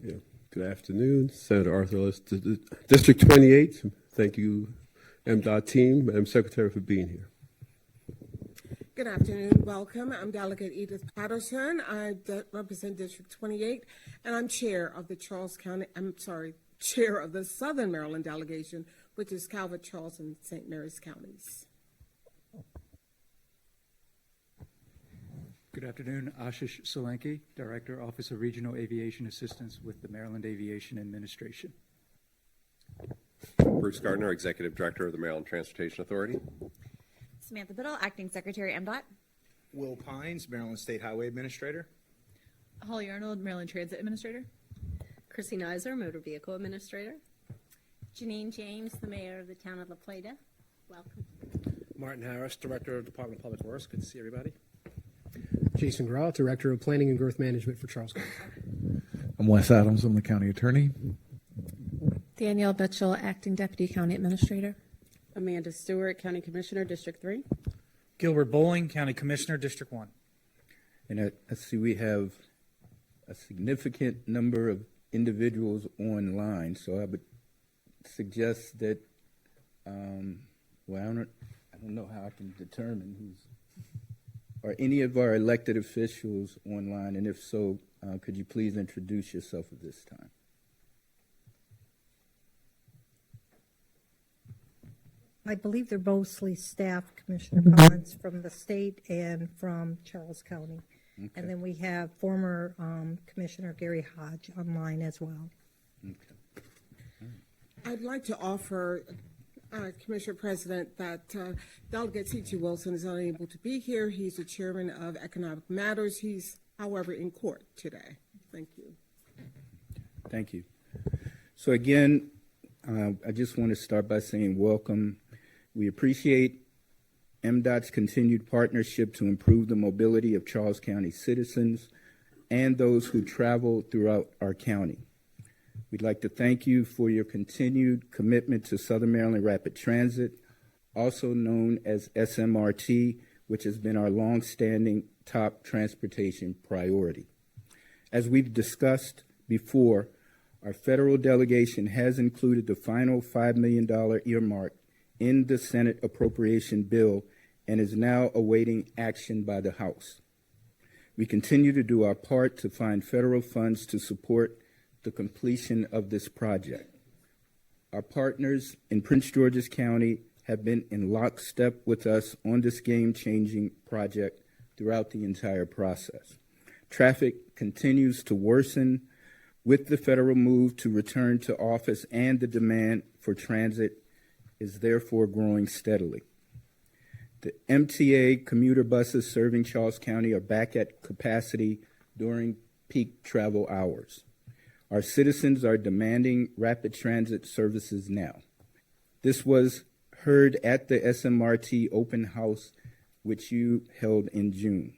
Yeah. Good afternoon, Senator Arthur Ellis, District 28. Thank you, MDOT team, Madam Secretary, for being here. Good afternoon. Welcome. I'm Delegate Edith Patterson. I represent District 28, and I'm chair of the chair of the Southern Maryland delegation, which is Calvert, Charles, and St. Mary's counties. Good afternoon. Ashish Solanki, Director, Office of Regional Aviation Assistance with the Maryland Aviation Administration. Bruce Gardner, Executive Director of the Maryland Transportation Authority. Samantha Biddle, Acting Secretary, MDOT. Will Pines, Maryland State Highway Administrator. Holly Arnold, Maryland Transit Administrator. Chrissy Nizer, Motor Vehicle Administrator. Janine James, the Mayor of the Town of La Plata. Welcome. Martin Harris, Director of Department of Public Works. Good to see everybody. Jason Graw, Director of Planning and Growth Management for Charles County. I'm Wes Adams. I'm the County Attorney. Danielle Betchel, Acting Deputy County Administrator. Amanda Stewart, County Commissioner, District 3. Gilbert Bowling, County Commissioner, District 1. And I see we have a significant number of individuals online, so I would suggest that, I don't know how I can determine are any of our elected officials online, and if so, could you please introduce yourself at this time? I believe they're mostly staff, Commissioner Collins, from the state and from Charles County. Okay. And then we have former Commissioner Gary Hodge online as well. Okay. I'd like to offer, Commissioner President, that Delegate C.T. Wilson is unable to be here. He's the chairman of Economic Matters. He's, however, in court today. Thank you. Thank you. So again, I just want to start by saying welcome. We appreciate MDOT's continued partnership to improve the mobility of Charles County citizens and those who travel throughout our county. We'd like to thank you for your continued commitment to Southern Maryland Rapid Transit, also known as SMRT, which has been our longstanding top transportation priority. As we've discussed before, our federal delegation has included the final $5 million earmark in the Senate appropriation bill and is now awaiting action by the House. We continue to do our part to find federal funds to support the completion of this project. Our partners in Prince George's County have been in lockstep with us on this game-changing project throughout the entire process. Traffic continues to worsen with the federal move to return to office, and the demand for transit is therefore growing steadily. The MTA commuter buses serving Charles County are back at capacity during peak travel hours. Our citizens are demanding rapid transit services now. This was heard at the SMRT open house, which you held in June.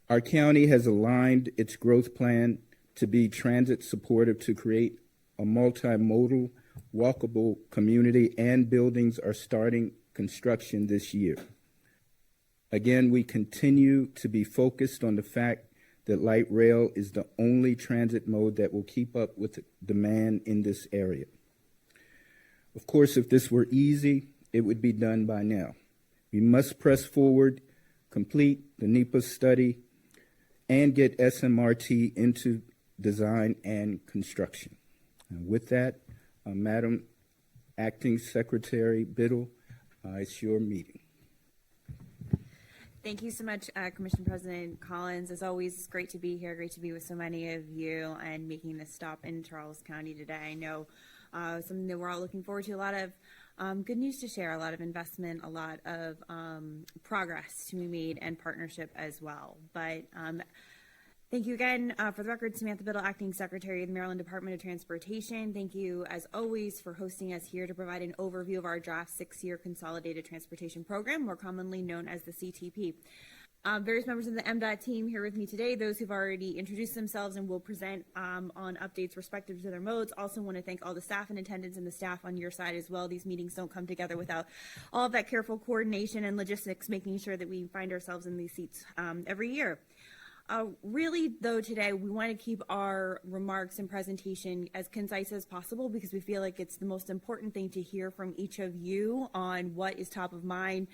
Our county has aligned its growth plan to be transit supportive to create a multimodal, walkable community, and buildings are starting construction this year. Again, we continue to be focused on the fact that light rail is the only transit mode that will keep up with the demand in this area. Of course, if this were easy, it would be done by now. We must press forward, complete the NEPA study, and get SMRT into design and construction. And with that, Madam Acting Secretary Biddle, it's your meeting. Thank you so much, Commissioner President Collins. As always, it's great to be here, great to be with so many of you and making this stop in Charles County today. I know something that we're all looking forward to, a lot of good news to share, a lot of investment, a lot of progress to be made, and partnership as well. But thank you again. For the record, Samantha Biddle, Acting Secretary of the Maryland Department of Transportation. Thank you, as always, for hosting us here to provide an overview of our draft 6-year Consolidated Transportation Program, more commonly known as the CTP. Various members of the MDOT team here with me today, those who've already introduced themselves and will present on updates respective to their modes. Also want to thank all the staff and attendants and the staff on your side as well. These meetings don't come together without all of that careful coordination and logistics, making sure that we find ourselves in these seats every year. Really, though, today we want to keep our remarks and presentation as concise as possible because we feel like it's the most important thing to hear from each of you on what is top of mind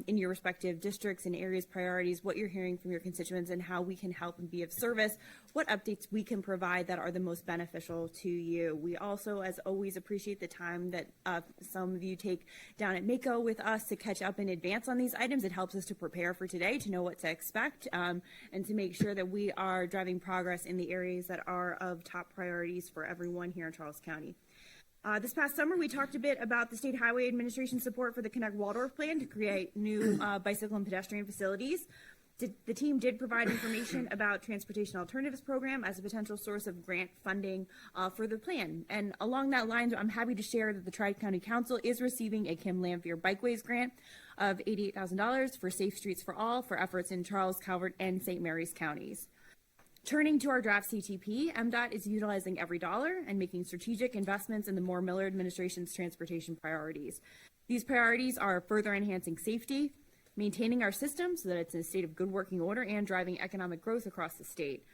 in your respective districts and areas, priorities, what you're hearing from your constituents, and how we can help and be of service, what updates we can provide that are the most beneficial to you. We also, as always, appreciate the time that some of you take down at MACO with us to catch up in advance on these items. It helps us to prepare for today, to know what to expect, and to make sure that we are driving progress in the areas that are of top priorities for everyone here in Charles County. This past summer, we talked a bit about the State Highway Administration support for the Connect Waldorf plan to create new bicycle and pedestrian facilities. The team did provide information about Transportation Alternatives Program as a potential source of grant funding for the plan. And along that line, I'm happy to share that the Tri-County Council is receiving a Kim Lamphere Bikeways grant of $88,000 for Safe Streets for All for efforts in Charles, Calvert, and St. Mary's counties. Turning to our draft CTP, MDOT is utilizing every dollar and making strategic investments in the Moore Miller administration's transportation priorities. These priorities are further enhancing safety, maintaining our system so that it's in a state of good working order, and driving economic growth across the state.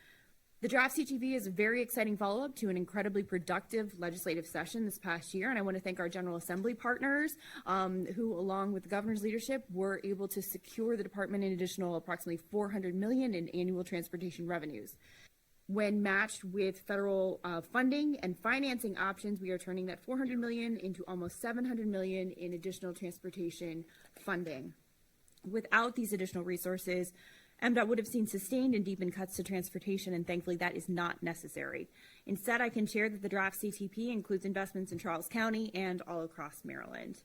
The draft CTP is a very exciting follow-up to an incredibly productive legislative session this past year, and I want to thank our General Assembly partners who, along with the governor's leadership, were able to secure the department an additional approximately $400 million in annual transportation revenues. When matched with federal funding and financing options, we are turning that $400 million into almost $700 million in additional transportation funding. Without these additional resources, MDOT would have seen sustained and deepened cuts to transportation, and thankfully that is not necessary. Instead, I can share that the draft CTP includes investments in Charles County and all across Maryland.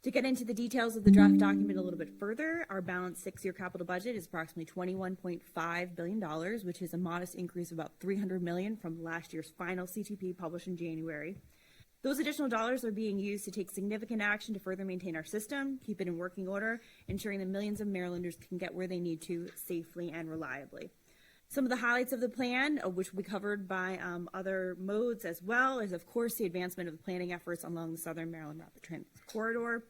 To get into the details of the draft document a little bit further, our balanced 6-year capital budget is approximately $21.5 billion, which is a modest increase of about $300 million from last year's final CTP published in January. Those additional dollars are being used to take significant action to further maintain our system, keep it in working order, ensuring that millions of Marylanders can get where they need to safely and reliably. Some of the highlights of the plan, which will be covered by other modes as well, is of course the advancement of the planning efforts along the Southern Maryland Rapid Transit Corridor,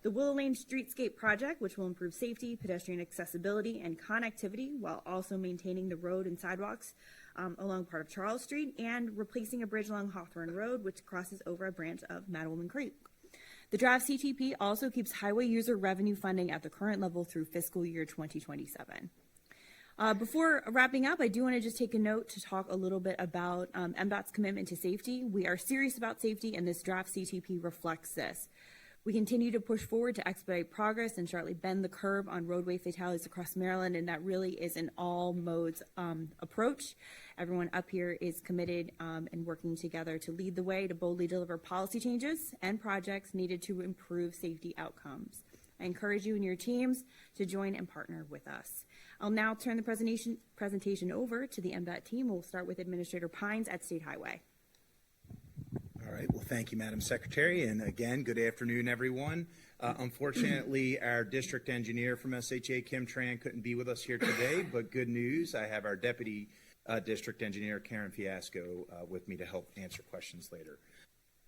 the Willow Lane Streetscape Project, which will improve safety, pedestrian accessibility, and connectivity while also maintaining the road and sidewalks along part of Charles Street, and replacing a bridge along Hawthorne Road, which crosses over a branch of Mattawoman Creek. The draft CTP also keeps highway user revenue funding at the current level through fiscal year 2027. Before wrapping up, I do want to just take a note to talk a little bit about MDOT's commitment to safety. We are serious about safety, and this draft CTP reflects this. We continue to push forward to expedite progress and sharply bend the curve on roadway fatalities across Maryland, and that really is an all modes approach. Everyone up here is committed and working together to lead the way to boldly deliver policy changes and projects needed to improve safety outcomes. I encourage you and your teams to join and partner with us. I'll now turn the presentation over to the MDOT team. We'll start with Administrator Pines at State Highway. All right. Well, thank you, Madam Secretary. And again, good afternoon, everyone. Unfortunately, our district engineer from SHA, Kim Tran, couldn't be with us here today, but good news, I have our deputy district engineer, Karen Fiasco, with me to help answer questions later.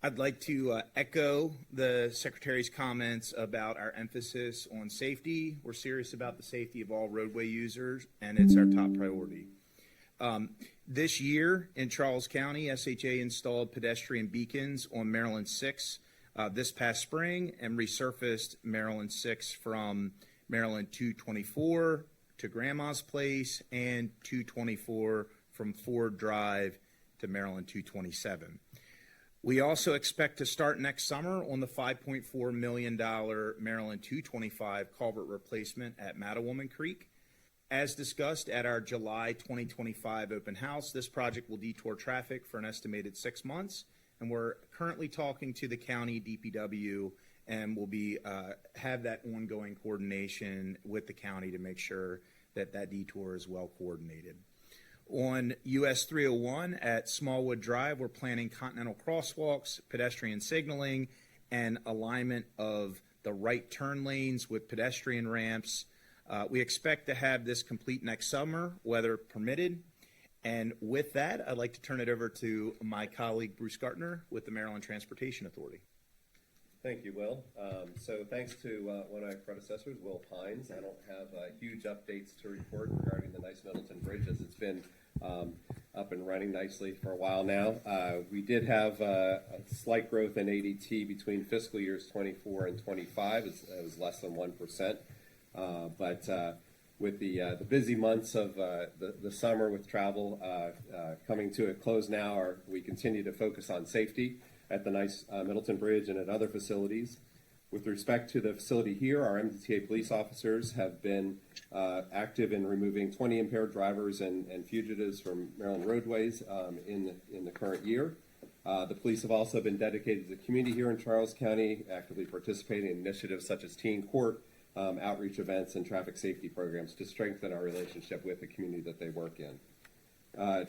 I'd like to echo the Secretary's comments about our emphasis on safety. We're serious about the safety of all roadway users, and it's our top priority. This year in Charles County, SHA installed pedestrian beacons on Maryland 6 this past spring and resurfaced Maryland 6 from Maryland 224 to Grandma's Place and 224 from Ford Drive to Maryland 227. We also expect to start next summer on the $5.4 million Maryland 225 culvert replacement at Mattawoman Creek. As discussed at our July 2025 open house, this project will detour traffic for an estimated 6 months, and we're currently talking to the county DPW, and we'll be have that ongoing coordination with the county to make sure that that detour is well coordinated. On US 301 at Smallwood Drive, we're planning continental crosswalks, pedestrian signaling, and alignment of the right turn lanes with pedestrian ramps. We expect to have this complete next summer, weather permitted. And with that, I'd like to turn it over to my colleague, Bruce Gartner, with the Maryland Transportation Authority. Thank you, Will. So thanks to one of my predecessors, Will Pines. I don't have huge updates to report regarding the nice Middleton Bridge, as it's been up and running nicely for a while now. We did have a slight growth in ADT between fiscal years 24 and 25. It was less than 1%. But with the busy months of the summer with travel coming to a close now, we continue to focus on safety at the nice Middleton Bridge and at other facilities. With respect to the facility here, our MDTA police officers have been active in removing 20 impaired drivers and fugitives from Maryland roadways in the current year. The police have also been dedicated to the community here in Charles County, actively participating in initiatives such as teen court, outreach events, and traffic safety programs to strengthen our relationship with the community that they work in.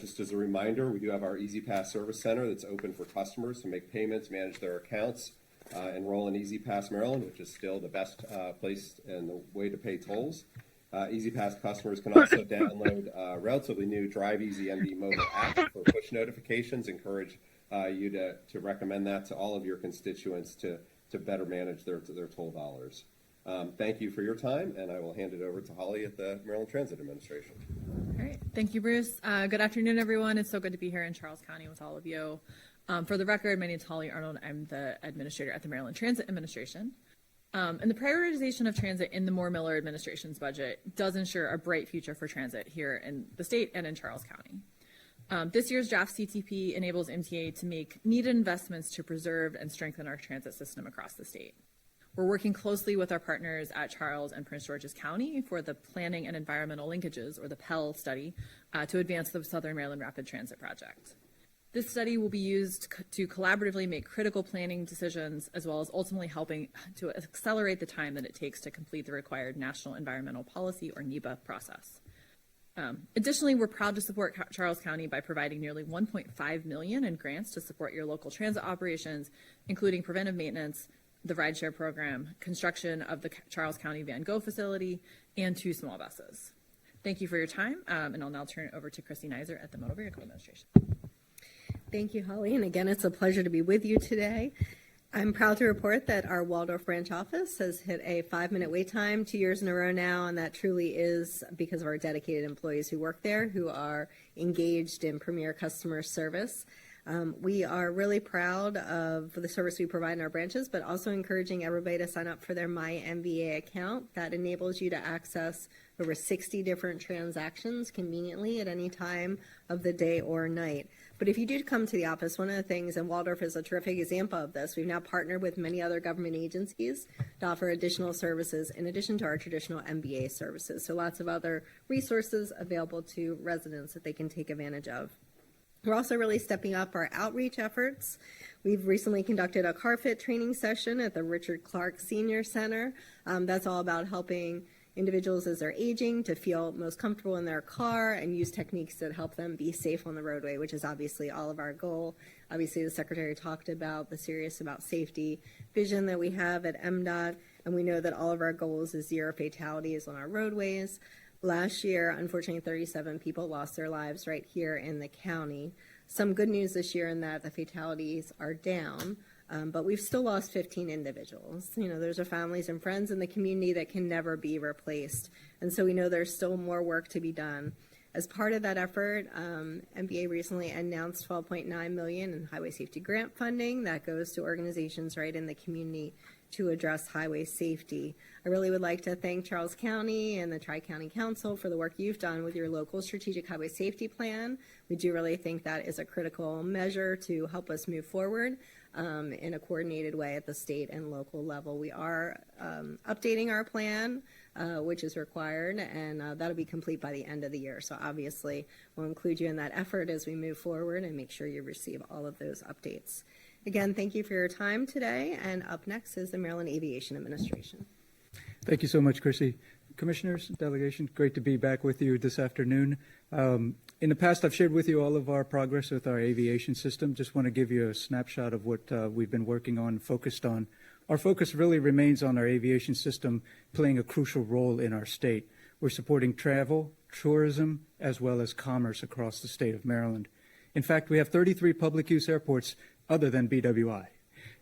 Just as a reminder, we do have our Easy Pass Service Center that's open for customers to make payments, manage their accounts, enroll in Easy Pass Maryland, which is still the best place and the way to pay tolls. Easy Pass customers can also download relatively new Drive Easy MD mobile app for push notifications. Encourage you to recommend that to all of your constituents to better manage their toll dollars. Thank you for your time, and I will hand it over to Holly at the Maryland Transit Administration. All right. Thank you, Bruce. Good afternoon, everyone. It's so good to be here in Charles County with all of you. For the record, my name is Holly Arnold. I'm the administrator at the Maryland Transit Administration. And the prioritization of transit in the Moore-Miller administration's budget does ensure a bright future for transit here in the state and in Charles County. This year's draft CTP enables MTA to make needed investments to preserve and strengthen our transit system across the state. We're working closely with our partners at Charles and Prince George's County for the Planning and Environmental Linkages, or the PEL study, to advance the Southern Maryland Rapid Transit Project. This study will be used to collaboratively make critical planning decisions, as well as ultimately helping to accelerate the time that it takes to complete the required National Environmental Policy, or NEPA, process. Additionally, we're proud to support Charles County by providing nearly $1.5 million in grants to support your local transit operations, including preventive maintenance, the rideshare program, construction of the Charles County Van Gogh facility, and 2 small buses. Thank you for your time, and I'll now turn it over to Christy Nizer at the Motor Vehicle Administration. Thank you, Holly. And again, it's a pleasure to be with you today. I'm proud to report that our Waldorf branch office has hit a 5-minute wait time 2 years in a row now, and that truly is because of our dedicated employees who work there, who are engaged in premier customer service. We are really proud of the service we provide in our branches, but also encouraging everybody to sign up for their My MVA account. That enables you to access over 60 different transactions conveniently at any time of the day or night. But if you do come to the office, one of the things, and Waldorf is a terrific example of this, we've now partnered with many other government agencies to offer additional services in addition to our traditional MVA services. So lots of other resources available to residents that they can take advantage of. We're also really stepping up our outreach efforts. We've recently conducted a car fit training session at the Richard Clark Senior Center. That's all about helping individuals as they're aging to feel most comfortable in their car and use techniques that help them be safe on the roadway, which is obviously all of our goal. Obviously, the Secretary talked about the serious about safety vision that we have at MDOT, and we know that all of our goals is 0 fatalities on our roadways. Last year, unfortunately, 37 people lost their lives right here in the county. Some good news this year in that the fatalities are down, but we've still lost 15 individuals. You know, those are families and friends in the community that can never be replaced. And so we know there's still more work to be done. As part of that effort, MBA recently announced $12.9 million in highway safety grant funding that goes to organizations right in the community to address highway safety. I really would like to thank Charles County and the Tri-County Council for the work you've done with your local strategic highway safety plan. We do really think that is a critical measure to help us move forward in a coordinated way at the state and local level. We are updating our plan, which is required, and that'll be complete by the end of the year. So obviously, we'll include you in that effort as we move forward and make sure you receive all of those updates. Again, thank you for your time today, and up next is the Maryland Aviation Administration. Thank you so much, Chrissy. Commissioners, delegation, great to be back with you this afternoon. In the past, I've shared with you all of our progress with our aviation system. Just want to give you a snapshot of what we've been working on, focused on. Our focus really remains on our aviation system playing a crucial role in our state. We're supporting travel, tourism, as well as commerce across the state of Maryland. In fact, we have 33 public use airports other than BWI.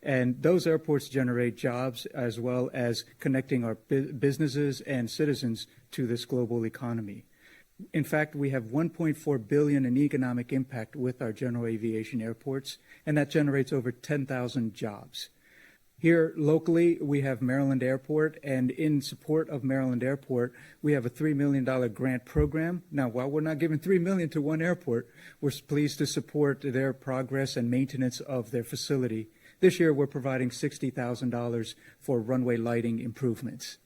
And those airports generate jobs as well as connecting our businesses and citizens to this global economy. In fact, we have $1.4 billion in economic impact with our general aviation airports, and that generates over 10,000 jobs. Here locally, we have Maryland Airport, and in support of Maryland Airport, we have a $3 million grant program. Now, while we're not giving $3 million to one airport, we're pleased to support their progress and maintenance of their facility. This year, we're providing $60,000 for runway lighting improvements.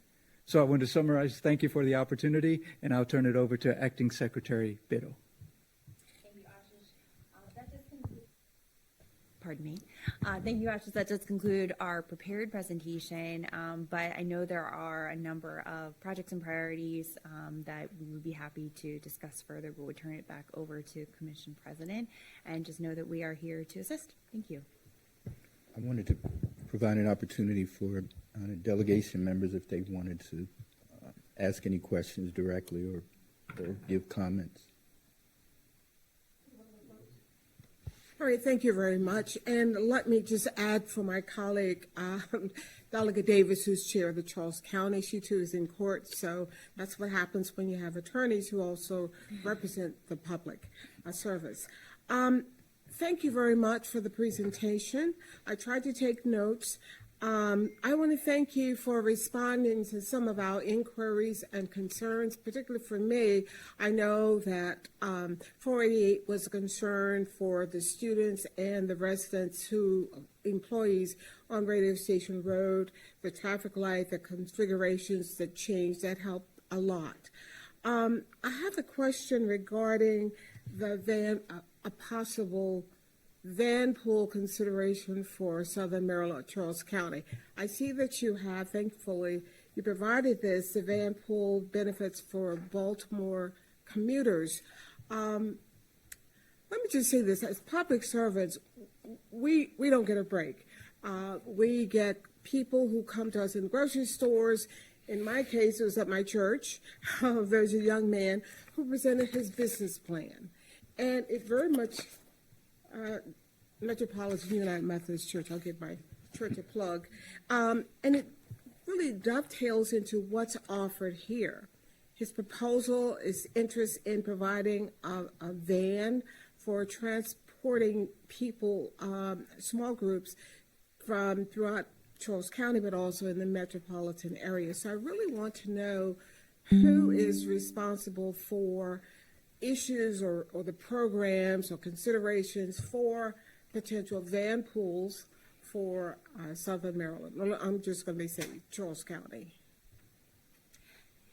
So I want to summarize, thank you for the opportunity, and I'll turn it over to Acting Secretary Biddle. Thank you, Ashish. Pardon me. Thank you, Ashish. That does conclude our prepared presentation, but I know there are a number of projects and priorities that we would be happy to discuss further, but we'll turn it back over to Commission President, and just know that we are here to assist. Thank you. I wanted to provide an opportunity for delegation members if they wanted to ask any questions directly or give comments. All right, thank you very much. And let me just add for my colleague, Delegate Davis, who's chair of the Charles County. She too is in court, so that's what happens when you have attorneys who also represent the public service. Thank you very much for the presentation. I tried to take notes. I want to thank you for responding to some of our inquiries and concerns, particularly for me. I know that 488 was a concern for the students and the residents employees on Radio Station Road, the traffic light, the configurations that changed, that helped a lot. I have a question regarding the a possible van pool consideration for Southern Maryland, Charles County. I see that you have, thankfully, you provided the van pool benefits for Baltimore commuters. Let me just say this, as public servants, we don't get a break. We get people who come to us in grocery stores. In my case, it was at my church. There's a young man who presented his business plan. And it very much, Metropolitan United Methodist Church, I'll give my church a plug, and it really dovetails into what's offered here. His proposal is interest in providing a van for transporting people, small groups from throughout Charles County, but also in the metropolitan area. So I really want to know who is responsible for issues or the programs or considerations for potential van pools for Southern Maryland. I'm just going to say Charles County.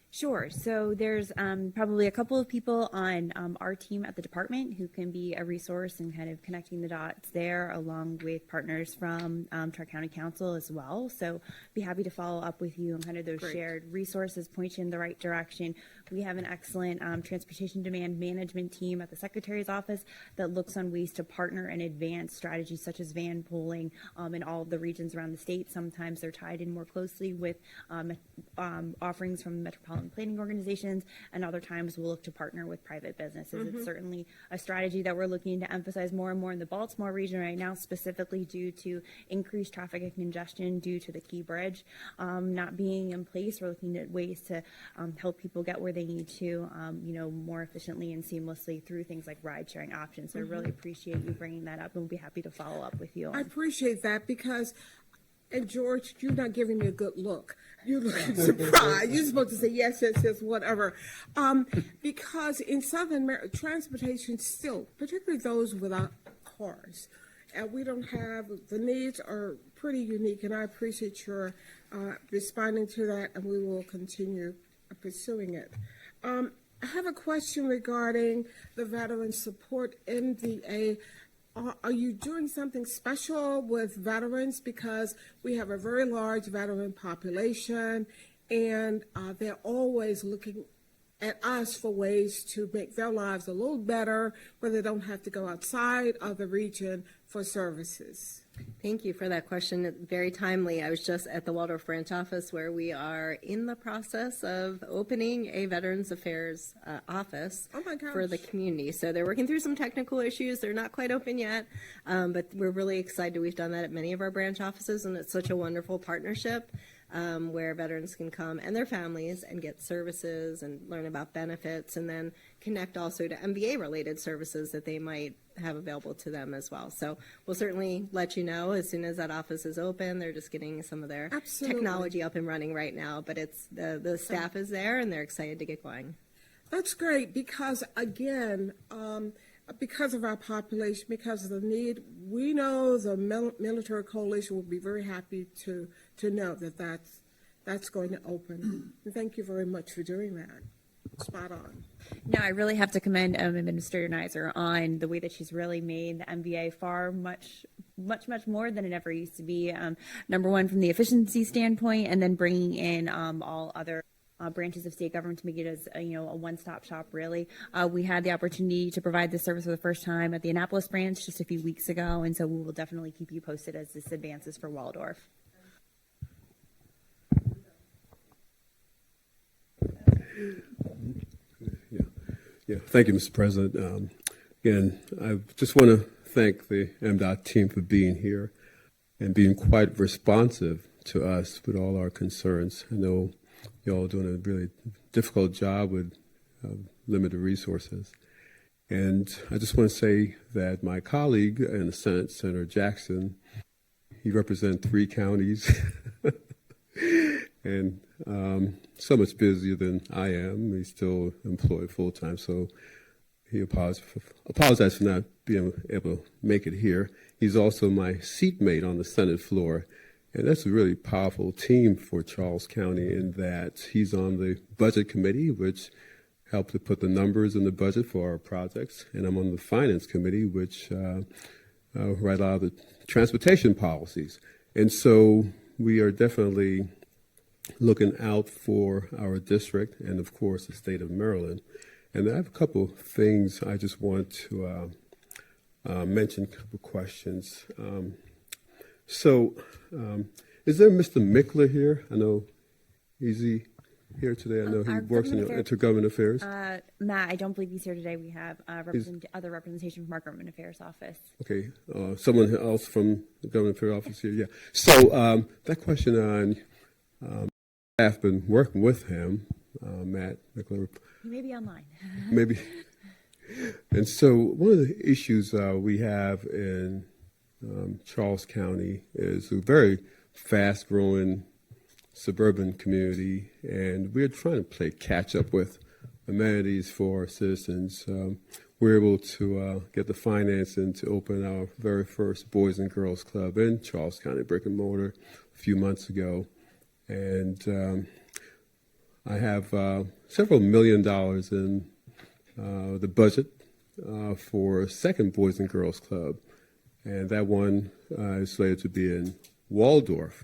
Sure. So there's probably a couple of people on our team at the department who can be a resource in kind of connecting the dots there, along with partners from Tri-County Council as well. So be happy to follow up with you on kind of those shared resources, point you in the right direction. We have an excellent transportation demand management team at the Secretary's office that looks on ways to partner and advance strategies such as van pooling in all of the regions around the state. Sometimes they're tied in more closely with offerings from metropolitan planning organizations, and other times we'll look to partner with private businesses. It's certainly a strategy that we're looking to emphasize more and more in the Baltimore region right now, specifically due to increased traffic and congestion due to the Key Bridge not being in place. We're looking at ways to help people get where they need to, more efficiently and seamlessly through things like ride-sharing options. So I really appreciate you bringing that up, and we'll be happy to follow up with you. I appreciate that because, and George, you're not giving me a good look. You're looking surprised. You're supposed to say yes, yes, yes, whatever. Because in Southern Maryland, transportation still, particularly those without cars, we don't have, the needs are pretty unique, and I appreciate your responding to that, and we will continue pursuing it. I have a question regarding the Veteran Support MDA. Are you doing something special with veterans? Because we have a very large veteran population, and they're always looking at us for ways to make their lives a little better, where they don't have to go outside of the region for services. Thank you for that question. Very timely. I was just at the Waldorf branch office where we are in the process of opening a Veterans Affairs office Oh my gosh. for the community. So they're working through some technical issues. They're not quite open yet, but we're really excited. We've done that at many of our branch offices, and it's such a wonderful partnership where veterans can come and their families and get services and learn about benefits, and then connect also to MBA-related services that they might have available to them as well. So we'll certainly let you know as soon as that office is open. They're just getting some of their Absolutely. technology up and running right now, but it's the staff is there and they're excited to get going. That's great because, again, because of our population, because of the need, we know the military coalition will be very happy to know that that's going to open. And thank you very much for doing that. Spot on. No, I really have to commend Administrator Nizer on the way that she's really made the MVA much more than it ever used to be. Number one, from the efficiency standpoint, and then bringing in all other branches of state government to make it as a one-stop shop. Really, we had the opportunity to provide this service for the first time at the Annapolis branch just a few weeks ago, and so we will definitely keep you posted as this advances for Waldorf. Yeah, thank you, Mr. President. Again, I just want to thank the MDOT team for being here and being quite responsive to us with all our concerns. I know y'all are doing a really difficult job with limited resources. And I just want to say that my colleague in the Senate, Senator Jackson, he represents 3 counties and so much busier than I am. He's still employed full-time, so he apologized for not being able to make it here. He's also my seatmate on the Senate floor, and that's a really powerful team for Charles County in that he's on the Budget Committee, which helped to put the numbers in the budget for our projects, and I'm on the Finance Committee, which write a lot of the transportation policies. And so we are definitely looking out for our district and, of course, the state of Maryland. And I have a couple of things I just want to mention, a couple of questions. Is there Mr. Mickler here? I know, is he here today? I know he works in intergovernment affairs. Matt, I don't believe he's here today. We have other representation from our government affairs office. Okay, someone else from the government affairs office here, yeah. So that question on staff been working with him, Matt Mickler. He may be online. Maybe. And so one of the issues we have in Charles County is a very fast-growing suburban community, and we're trying to play catch-up with amenities for our citizens. We're able to get the financing to open our very first Boys and Girls Club in Charles County, brick and mortar, a few months ago. And I have several $1 million in the budget for a second Boys and Girls Club, and that one is slated to be in Waldorf.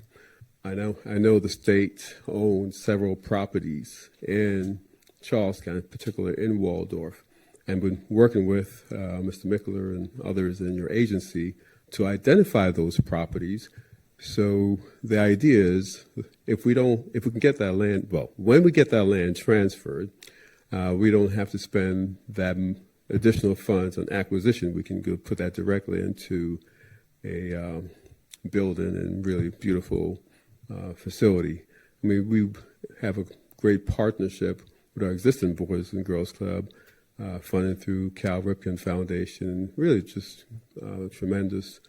I know the state owns several properties in Charles County, particularly in Waldorf, and been working with Mr. Mickler and others in your agency to identify those properties. So the idea is, if we can get that land, when we get that land transferred, we don't have to spend that additional funds on acquisition. We can go put that directly into a building and really beautiful facility. I mean, we have a great partnership with our existing Boys and Girls Club, funded through Cal Ripken Foundation, and really just tremendous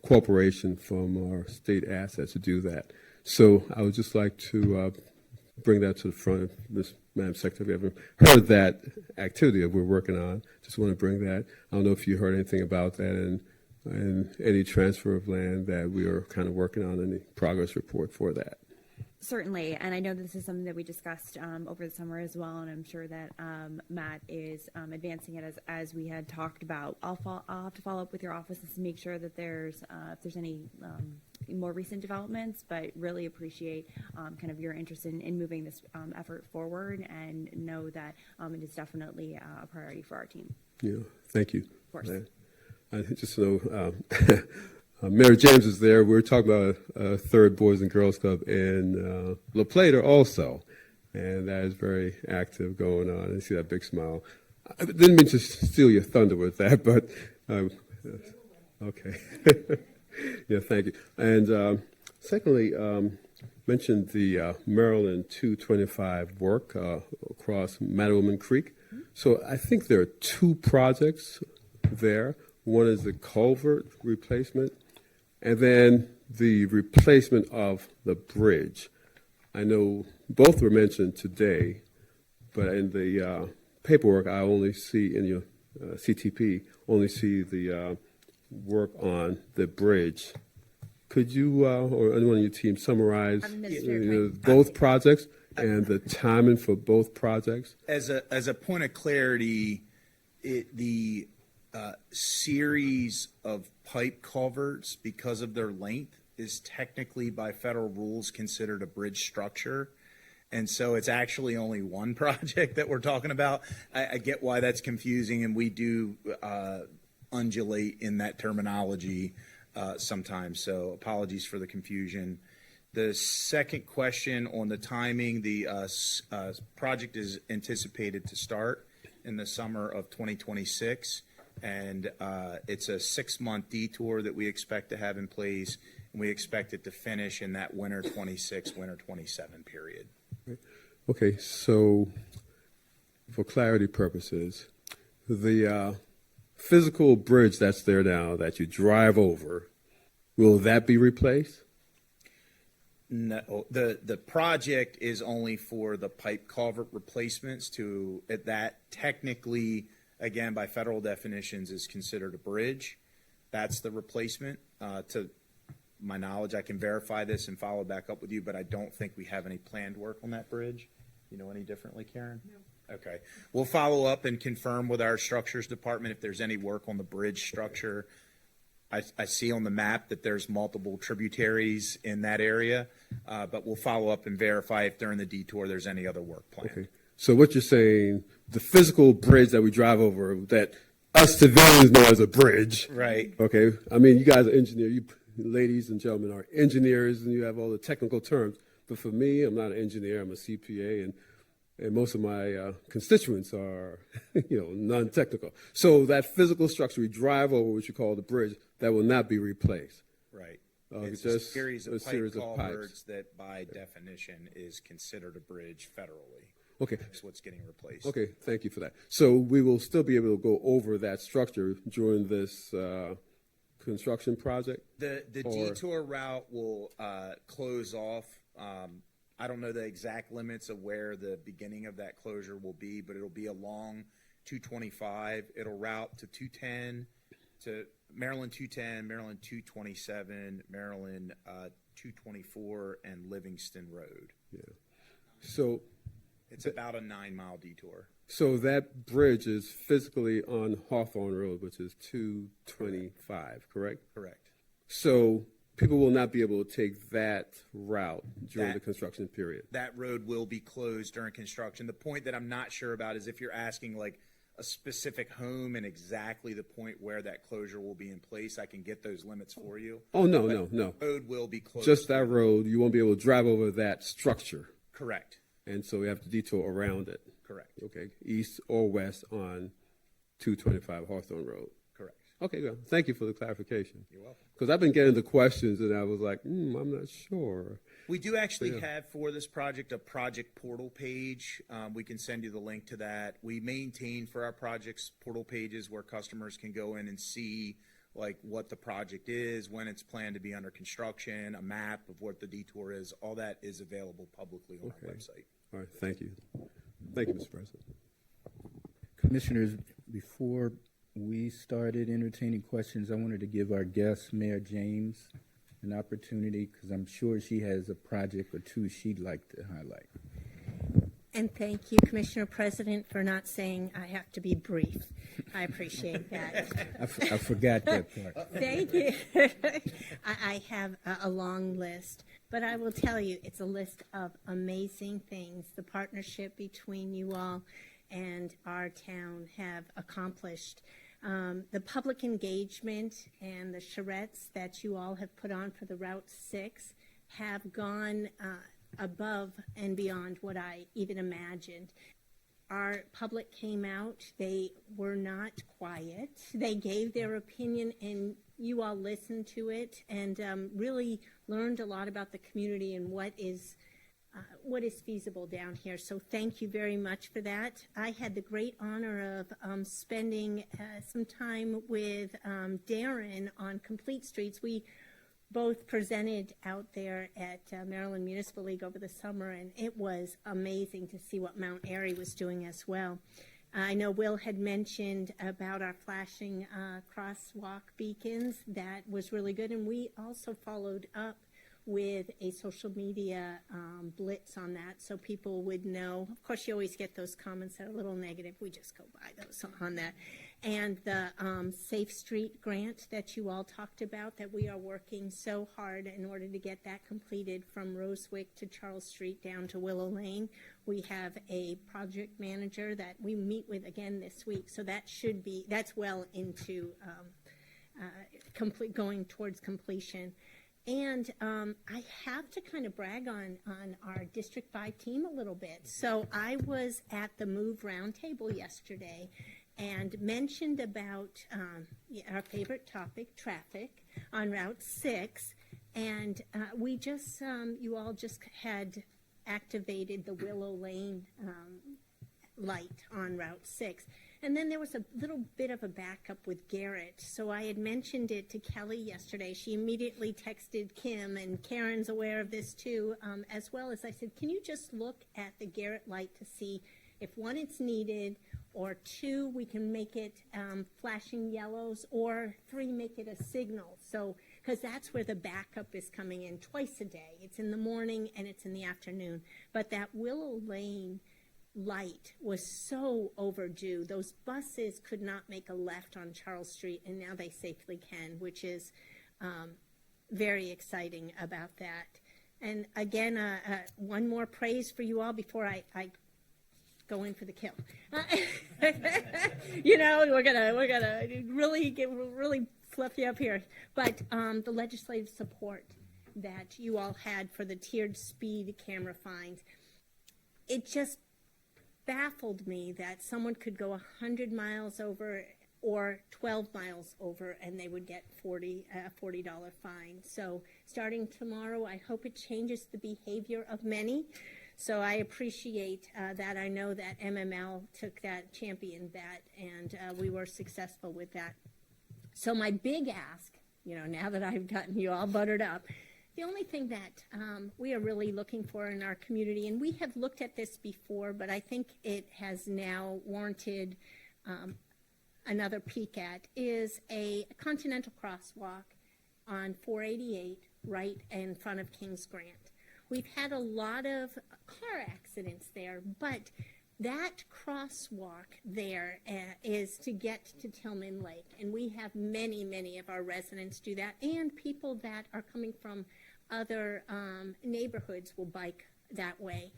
cooperation from our state assets to do that. So I would just like to bring that to the front. Madam Secretary, if you ever heard that activity that we're working on, just want to bring that. I don't know if you heard anything about that and any transfer of land that we are kind of working on, any progress report for that. Certainly, and I know this is something that we discussed over the summer as well, and I'm sure that Matt is advancing it as we had talked about. I'll have to follow up with your offices to make sure that if there's any more recent developments, but really appreciate kind of your interest in moving this effort forward, and know that it is definitely a priority for our team. Yeah, thank you. Of course. I just know Mary James is there. We're talking about a third Boys and Girls Club in La Plata also. And that is very active going on. I see that big smile. I didn't mean to steal your thunder with that, but okay. Yeah, thank you. And secondly, mentioned the Maryland 225 work across Mattawoman Creek. So I think there are two projects there. One is the culvert replacement, and then the replacement of the bridge. I know both were mentioned today, but in the paperwork, I only see in your CTP, only see the work on the bridge. Could you or anyone on your team summarize both projects and the timing for both projects? As a point of clarity, the series of pipe culverts, because of their length, is technically by federal rules considered a bridge structure. And so it's actually only one project that we're talking about. I get why that's confusing, and we do undulate in that terminology sometimes. So apologies for the confusion. The second question on the timing, the project is anticipated to start in the summer of 2026. And it's a 6-month detour that we expect to have in place, and we expect it to finish in that winter 26, winter 27 period. Okay, so for clarity purposes, the physical bridge that's there now that you drive over, will that be replaced? No, the project is only for the pipe culvert replacements. That technically, again, by federal definitions, is considered a bridge. That's the replacement. To my knowledge, I can verify this and follow back up with you, but I don't think we have any planned work on that bridge. You know any differently, Karen? No. Okay. We'll follow up and confirm with our structures department if there's any work on the bridge structure. I see on the map that there's multiple tributaries in that area, but we'll follow up and verify if during the detour there's any other work planned. Okay. So what you're saying, the physical bridge that we drive over, that us civilians know as a bridge. Right. Okay. I mean, you guys are engineers. You ladies and gentlemen are engineers, and you have all the technical terms. But for me, I'm not an engineer. I'm a CPA, and most of my constituents are, non-technical. So that physical structure we drive over, which you call the bridge, that will not be replaced. Right. It's a series of culverts pipes that, by definition, is considered a bridge federally. Okay. That's what's getting replaced. Okay, thank you for that. So we will still be able to go over that structure during this construction project? The detour route will close off. I don't know the exact limits of where the beginning of that closure will be, but it'll be along 225. It'll route to 210, to Maryland 210, Maryland 227, Maryland 224, and Livingston Road. Yeah. So it's about a 9-mile detour. So that bridge is physically on Hawthorne Road, which is 225, correct? Correct. So people will not be able to take that route during the construction period. That road will be closed during construction. The point that I'm not sure about is if you're asking like a specific home and exactly the point where that closure will be in place, I can get those limits for you. Oh, no. The road will be closed. Just that road, you won't be able to drive over that structure. Correct. And so we have to detour around it. Correct. Okay, east or west on 225 Hawthorne Road. Correct. Okay, well, thank you for the clarification. You're welcome. Because I've been getting the questions, and I was like, I'm not sure. We do actually have for this project a project portal page. We can send you the link to that. We maintain for our projects portal pages where customers can go in and see like what the project is, when it's planned to be under construction, a map of what the detour is. All that is available publicly on our website. All right, thank you. Thank you, Mr. President. Commissioners, before we started entertaining questions, I wanted to give our guest, Mayor James, an opportunity because I'm sure she has a project or two she'd like to highlight. And thank you, Commissioner President, for not saying I have to be brief. I appreciate that. I forgot that part. Thank you. I have a long list, but I will tell you it's a list of amazing things the partnership between you all and our town have accomplished. The public engagement and the charrettes that you all have put on for the Route 6 have gone above and beyond what I even imagined. Our public came out. They were not quiet. They gave their opinion, and you all listened to it and really learned a lot about the community and what is feasible down here. So thank you very much for that. I had the great honor of spending some time with Darren on Complete Streets. We both presented out there at Maryland Municipal League over the summer, and it was amazing to see what Mount Airy was doing as well. I know Will had mentioned about our flashing crosswalk beacons. That was really good, and we also followed up with a social media blitz on that so people would know. Of course, you always get those comments that are a little negative. We just go by those on that. And the Safe Street grant that you all talked about, that we are working so hard in order to get that completed from Rosewick to Charles Street down to Willow Lane. We have a project manager that we meet with again this week, so that's well into going towards completion. And I have to kind of brag on our District 5 team a little bit. So I was at the Move Roundtable yesterday and mentioned about our favorite topic, traffic, on Route 6. And we just, you all just had activated the Willow Lane light on Route 6. And then there was a little bit of a backup with Garrett. So I had mentioned it to Kelly yesterday. She immediately texted Kim, and Karen's aware of this too, as well as I said, can you just look at the Garrett light to see if, one, it's needed, or two, we can make it flashing yellows, or three, make it a signal. So, because that's where the backup is coming in twice a day. It's in the morning and it's in the afternoon. But that Willow Lane light was so overdue. Those buses could not make a left on Charles Street, and now they safely can, which is very exciting about that. And again, one more praise for you all before I go in for the kill. You know, we're gonna really fluff you up here. But the legislative support that you all had for the tiered speed camera fines, it just baffled me that someone could go 100 miles over or 12 miles over and they would get $40 fine. So starting tomorrow, I hope it changes the behavior of many. So I appreciate that. I know that MML took that, championed that, and we were successful with that. So my big ask, you know, now that I've gotten you all buttered up, the only thing that we are really looking for in our community, and we have looked at this before, but I think it has now warranted another peek at, is a continental crosswalk on 488 right in front of Kings Grant. We've had a lot of car accidents there, but that crosswalk there is to get to Tillman Lake, and we have many, many of our residents do that, and people that are coming from other neighborhoods will bike that way.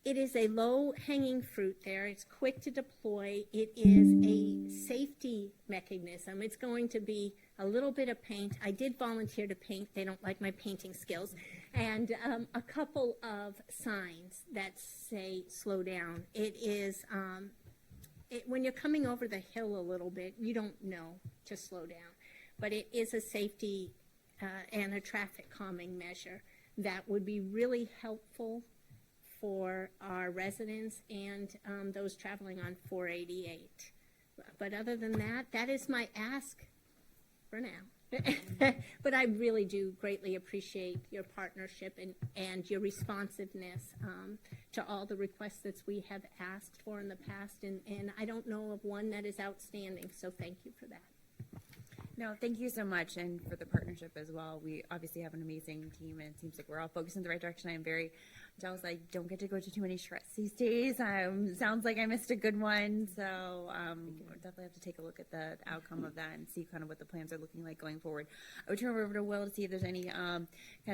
It is a low-hanging fruit there. It's quick to deploy. It is a safety mechanism. It's going to be a little bit of paint. I did volunteer to paint. They don't like my painting skills. And a couple of signs that say slow down. It is, when you're coming over the hill a little bit, you don't know to slow down. But it is a safety and a traffic calming measure that would be really helpful for our residents and those traveling on 488. But other than that, that is my ask for now. But I really do greatly appreciate your partnership and your responsiveness to all the requests that we have asked for in the past. And I don't know of one that is outstanding, so thank you for that. No, thank you so much, and for the partnership as well. We obviously have an amazing team, and it seems like we're all focused in the right direction. I am very jealous I don't get to go to too many shreds these days. Sounds like I missed a good one, so we'll definitely have to take a look at the outcome of that and see kind of what the plans are looking like going forward. I would turn it over to Will to see if there's any kind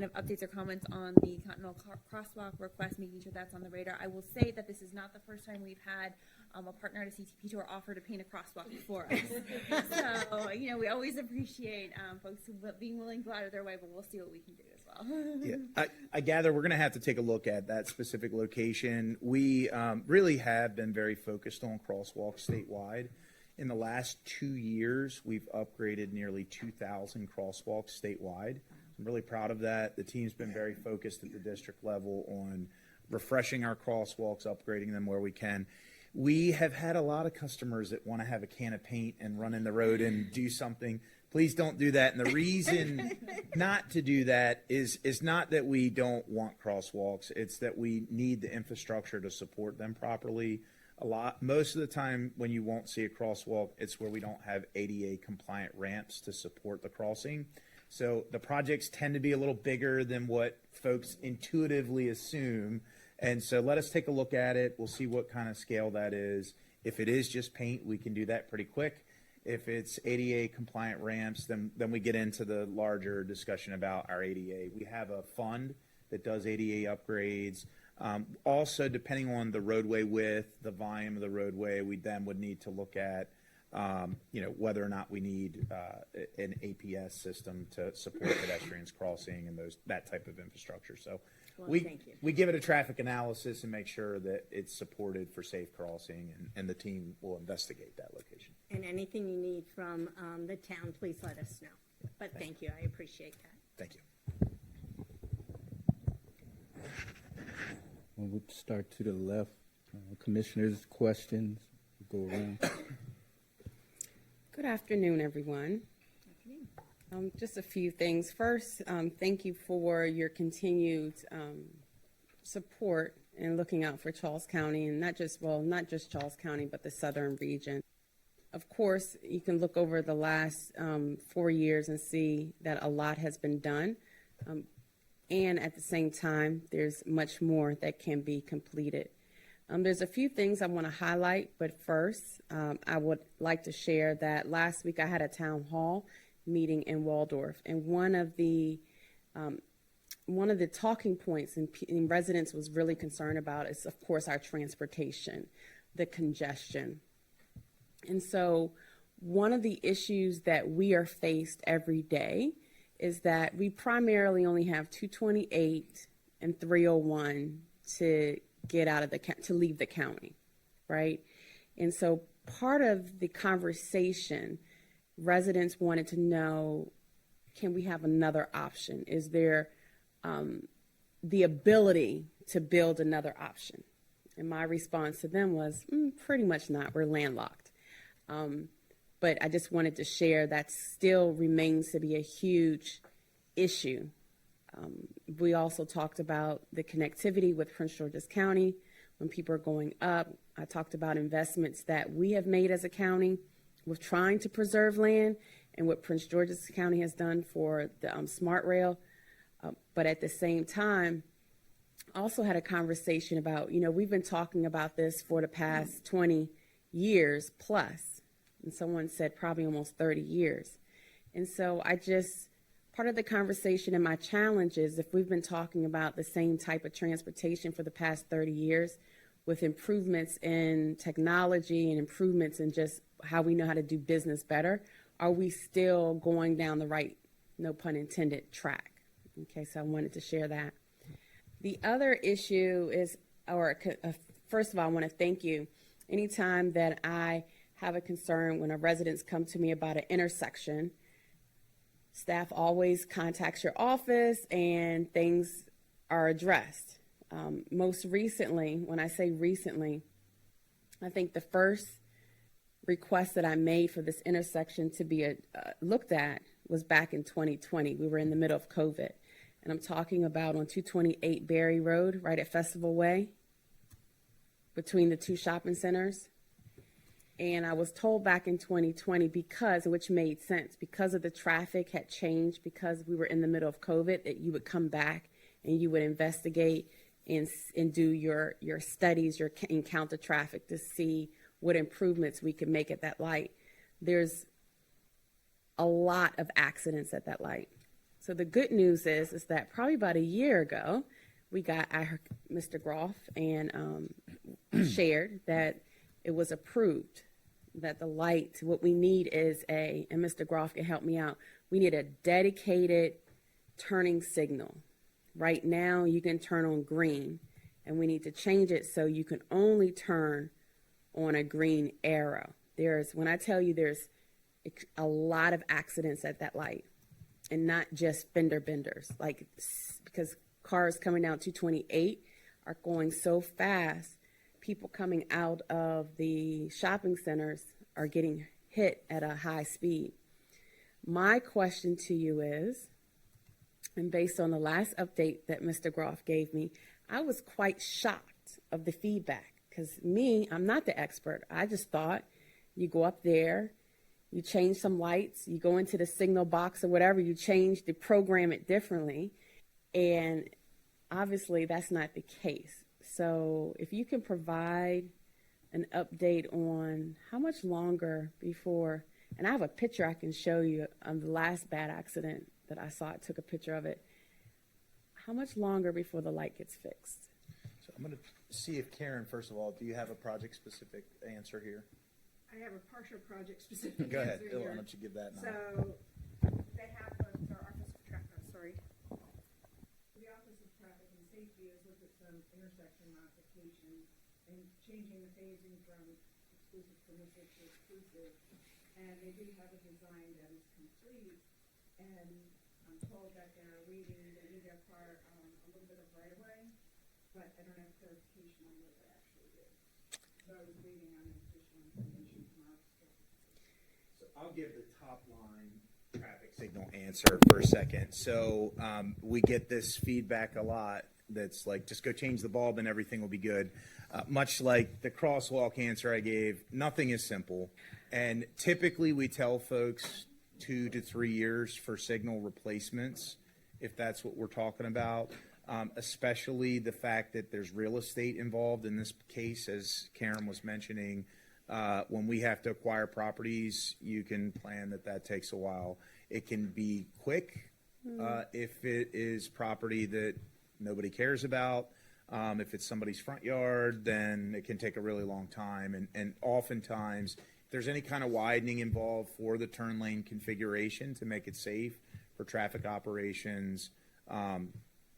of updates or comments on the Continental Crosswalk request, making sure that's on the radar. I will say that this is not the first time we've had a partner at a CTP to offer to paint a crosswalk for us. So, we always appreciate folks being willing to go out of their way, but we'll see what we can do as well. Yeah, I gather we're going to have to take a look at that specific location. We really have been very focused on crosswalks statewide. In the last 2 years, we've upgraded nearly 2,000 crosswalks statewide. I'm really proud of that. The team's been very focused at the district level on refreshing our crosswalks, upgrading them where we can. We have had a lot of customers that want to have a can of paint and run in the road and do something. Please don't do that. And the reason not to do that is not that we don't want crosswalks. It's that we need the infrastructure to support them properly. Most of the time when you won't see a crosswalk, it's where we don't have ADA compliant ramps to support the crossing. So the projects tend to be a little bigger than what folks intuitively assume. And so let us take a look at it. We'll see what kind of scale that is. If it is just paint, we can do that pretty quick. If it's ADA compliant ramps, then we get into the larger discussion about our ADA. We have a fund that does ADA upgrades. Also, depending on the roadway width, the volume of the roadway, we then would need to look at whether or not we need an APS system to support pedestrians crossing and that type of infrastructure. So we give it a traffic analysis and make sure that it's supported for safe crossing, and the team will investigate that location. And anything you need from the town, please let us know. But thank you. I appreciate that. Thank you. We'll start to the left. Commissioners, questions? We'll go around. Good afternoon, everyone. Just a few things. First, thank you for your continued support and looking out for Charles County, and not just Charles County, but the southern region. Of course, you can look over the last 4 years and see that a lot has been done. And at the same time, there's much more that can be completed. There's a few things I want to highlight, but first, I would like to share that last week I had a town hall meeting in Waldorf, and one of the talking points and residents was really concerned about is, of course, our transportation, the congestion. And so one of the issues that we are faced every day is that we primarily only have 228 and 301 to get out of to leave the county, right? And so part of the conversation, residents wanted to know, can we have another option? Is there the ability to build another option? And my response to them was, pretty much not. We're landlocked. But I just wanted to share that still remains to be a huge issue. We also talked about the connectivity with Prince George's County when people are going up. I talked about investments that we have made as a county with trying to preserve land and what Prince George's County has done for the Smart Rail. But at the same time, also had a conversation about, we've been talking about this for the past 20 years plus. And someone said probably almost 30 years. And so part of the conversation and my challenge is, if we've been talking about the same type of transportation for the past 30 years with improvements in technology and improvements in just how we know how to do business better, are we still going down the right, no pun intended, track? Okay, so I wanted to share that. The other issue is, first of all, I want to thank you. Anytime that I have a concern when residents come to me about an intersection, staff always contacts your office and things are addressed. Most recently, when I say recently, I think the first request that I made for this intersection to be looked at was back in 2020. We were in the middle of COVID. And I'm talking about on 228 Berry Road, right at Festival Way, between the two shopping centers. And I was told back in 2020, which made sense, because of the traffic had changed, because we were in the middle of COVID, that you would come back and you would investigate and do your studies, and count the traffic to see what improvements we could make at that light. There's a lot of accidents at that light. So the good news is that probably about a year ago, I heard Mr. Groff and shared that it was approved that the light, what we need is and Mr. Groff can help me out, we need a dedicated turning signal. Right now, you can turn on green, and we need to change it so you can only turn on a green arrow. When I tell you there's a lot of accidents at that light, and not just fender benders, because cars coming down 228 are going so fast, people coming out of the shopping centers are getting hit at a high speed. My question to you is, and based on the last update that Mr. Groff gave me, I was quite shocked of the feedback, because I'm not the expert. I just thought you go up there, you change some lights, you go into the signal box or whatever, you program it differently, and obviously that's not the case. So if you can provide an update on how much longer before, and I have a picture I can show you of the last bad accident that I saw. I took a picture of it. How much longer before the light gets fixed? So I'm going to see if Karen, first of all, do you have a project-specific answer here? I have a partial project-specific Go ahead. answer here. Why don't you give that now? So they have our Office of Traffic, the Office of Traffic and Safety has looked at some intersection modifications and changing the phasing from exclusive permissive to exclusive. And they do have a design that is complete. And I'm told that they need their car a little bit of right of way, but I don't have clarification on what that actually is. So I was waiting on additional information from our schedule. So I'll give the top line traffic signal answer for a second. So we get this feedback a lot that's like, just go change the bulb and everything will be good. Much like the crosswalk answer I gave, nothing is simple. And typically we tell folks 2 to 3 years for signal replacements, if that's what we're talking about, especially the fact that there's real estate involved in this case, as Karen was mentioning. When we have to acquire properties, you can plan that takes a while. It can be quick if it is property that nobody cares about. If it's somebody's front yard, then it can take a really long time. And oftentimes, if there's any kind of widening involved for the turn lane configuration to make it safe for traffic operations,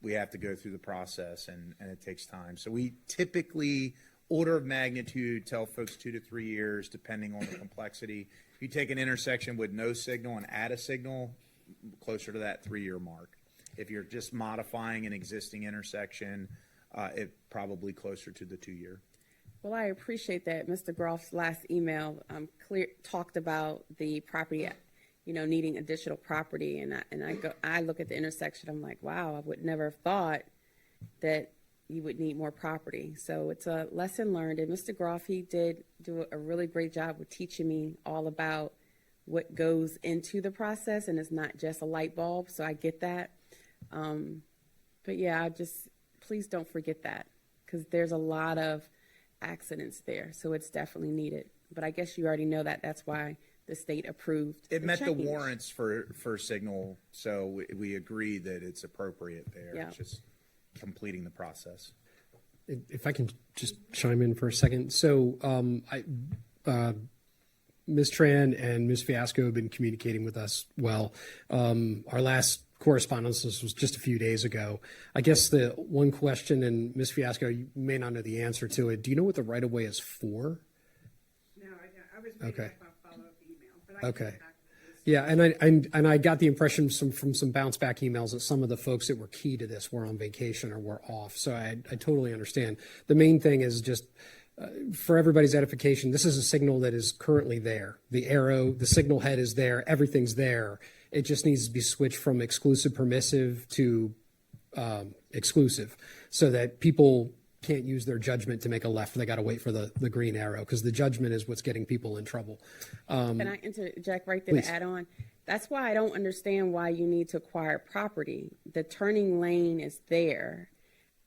we have to go through the process, and it takes time. So we typically, order of magnitude, tell folks 2 to 3 years, depending on the complexity. If you take an intersection with no signal and add a signal, closer to that 3-year mark. If you're just modifying an existing intersection, it probably closer to the 2-year. Well, I appreciate that. Mr. Groff's last email talked about the property, needing additional property, and I look at the intersection. I'm like, wow, I would never have thought that you would need more property. So it's a lesson learned. And Mr. Groff, he did do a really great job with teaching me all about what goes into the process, and it's not just a light bulb. So I get that. But yeah, please don't forget that, because there's a lot of accidents there. So it's definitely needed. But I guess you already know that. That's why the state approved. It met the warrants for signal, so we agree that it's appropriate there. Yeah. It's just completing the process. If I can just chime in for a second. So Ms. Tran and Ms. Fiasco have been communicating with us well. Our last correspondence was just a few days ago. I guess the one question, and Ms. Fiasco, you may not know the answer to it. Do you know what the right-of-way is for? No, I was waiting for a follow-up email, but I can Okay. get back to this. Yeah, and I got the impression from some bounce back emails that some of the folks that were key to this were on vacation or were off. So I totally understand. The main thing is just for everybody's edification, this is a signal that is currently there. The arrow, the signal head is there. Everything's there. It just needs to be switched from exclusive permissive to exclusive, so that people can't use their judgment to make a left. They got to wait for the green arrow, because the judgment is what's getting people in trouble. Can I interject right there Please. to add on? That's why I don't understand why you need to acquire property. The turning lane is there.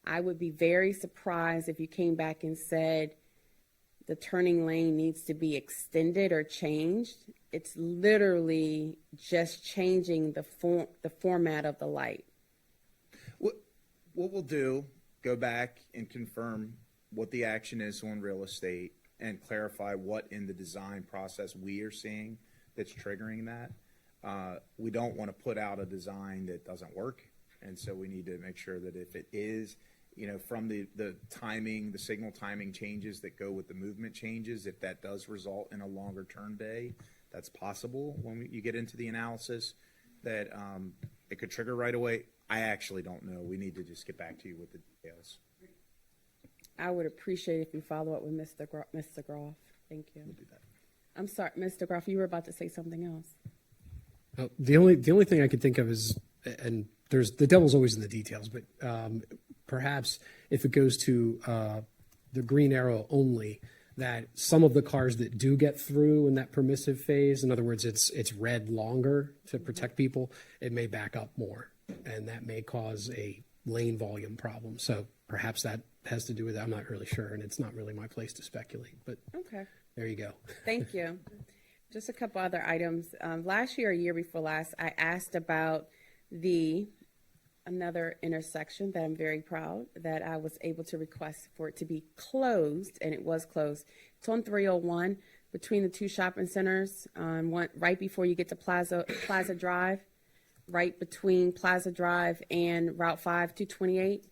I would be very surprised if you came back and said the turning lane needs to be extended or changed. It's literally just changing the format of the light. What we'll do, go back and confirm what the action is on real estate. and clarify what in the design process we are seeing that's triggering that. We don't want to put out a design that doesn't work, and so we need to make sure that if it is, from the timing, the signal timing changes that go with the movement changes, if that does result in a longer turn day, that's possible when you get into the analysis, that it could trigger right away. I actually don't know. We need to just get back to you with the details. I would appreciate if you follow up with Mr. Groff. Thank you. We'll do that. I'm sorry, Mr. Groff, you were about to say something else. The only thing I could think of is, and there's the devil's always in the details, but perhaps if it goes to the green arrow only, that some of the cars that do get through in that permissive phase, in other words, it's red longer to protect people, it may back up more, and that may cause a lane volume problem. So perhaps that has to do with it. I'm not really sure, and it's not really my place to speculate, but Okay. there you go. Thank you. Just a couple other items. Last year, or year before last, I asked about another intersection that I'm very proud that I was able to request for it to be closed, and it was closed. It's on 301 between the two shopping centers, right before you get to Plaza Drive, right between Plaza Drive and Route 5 228.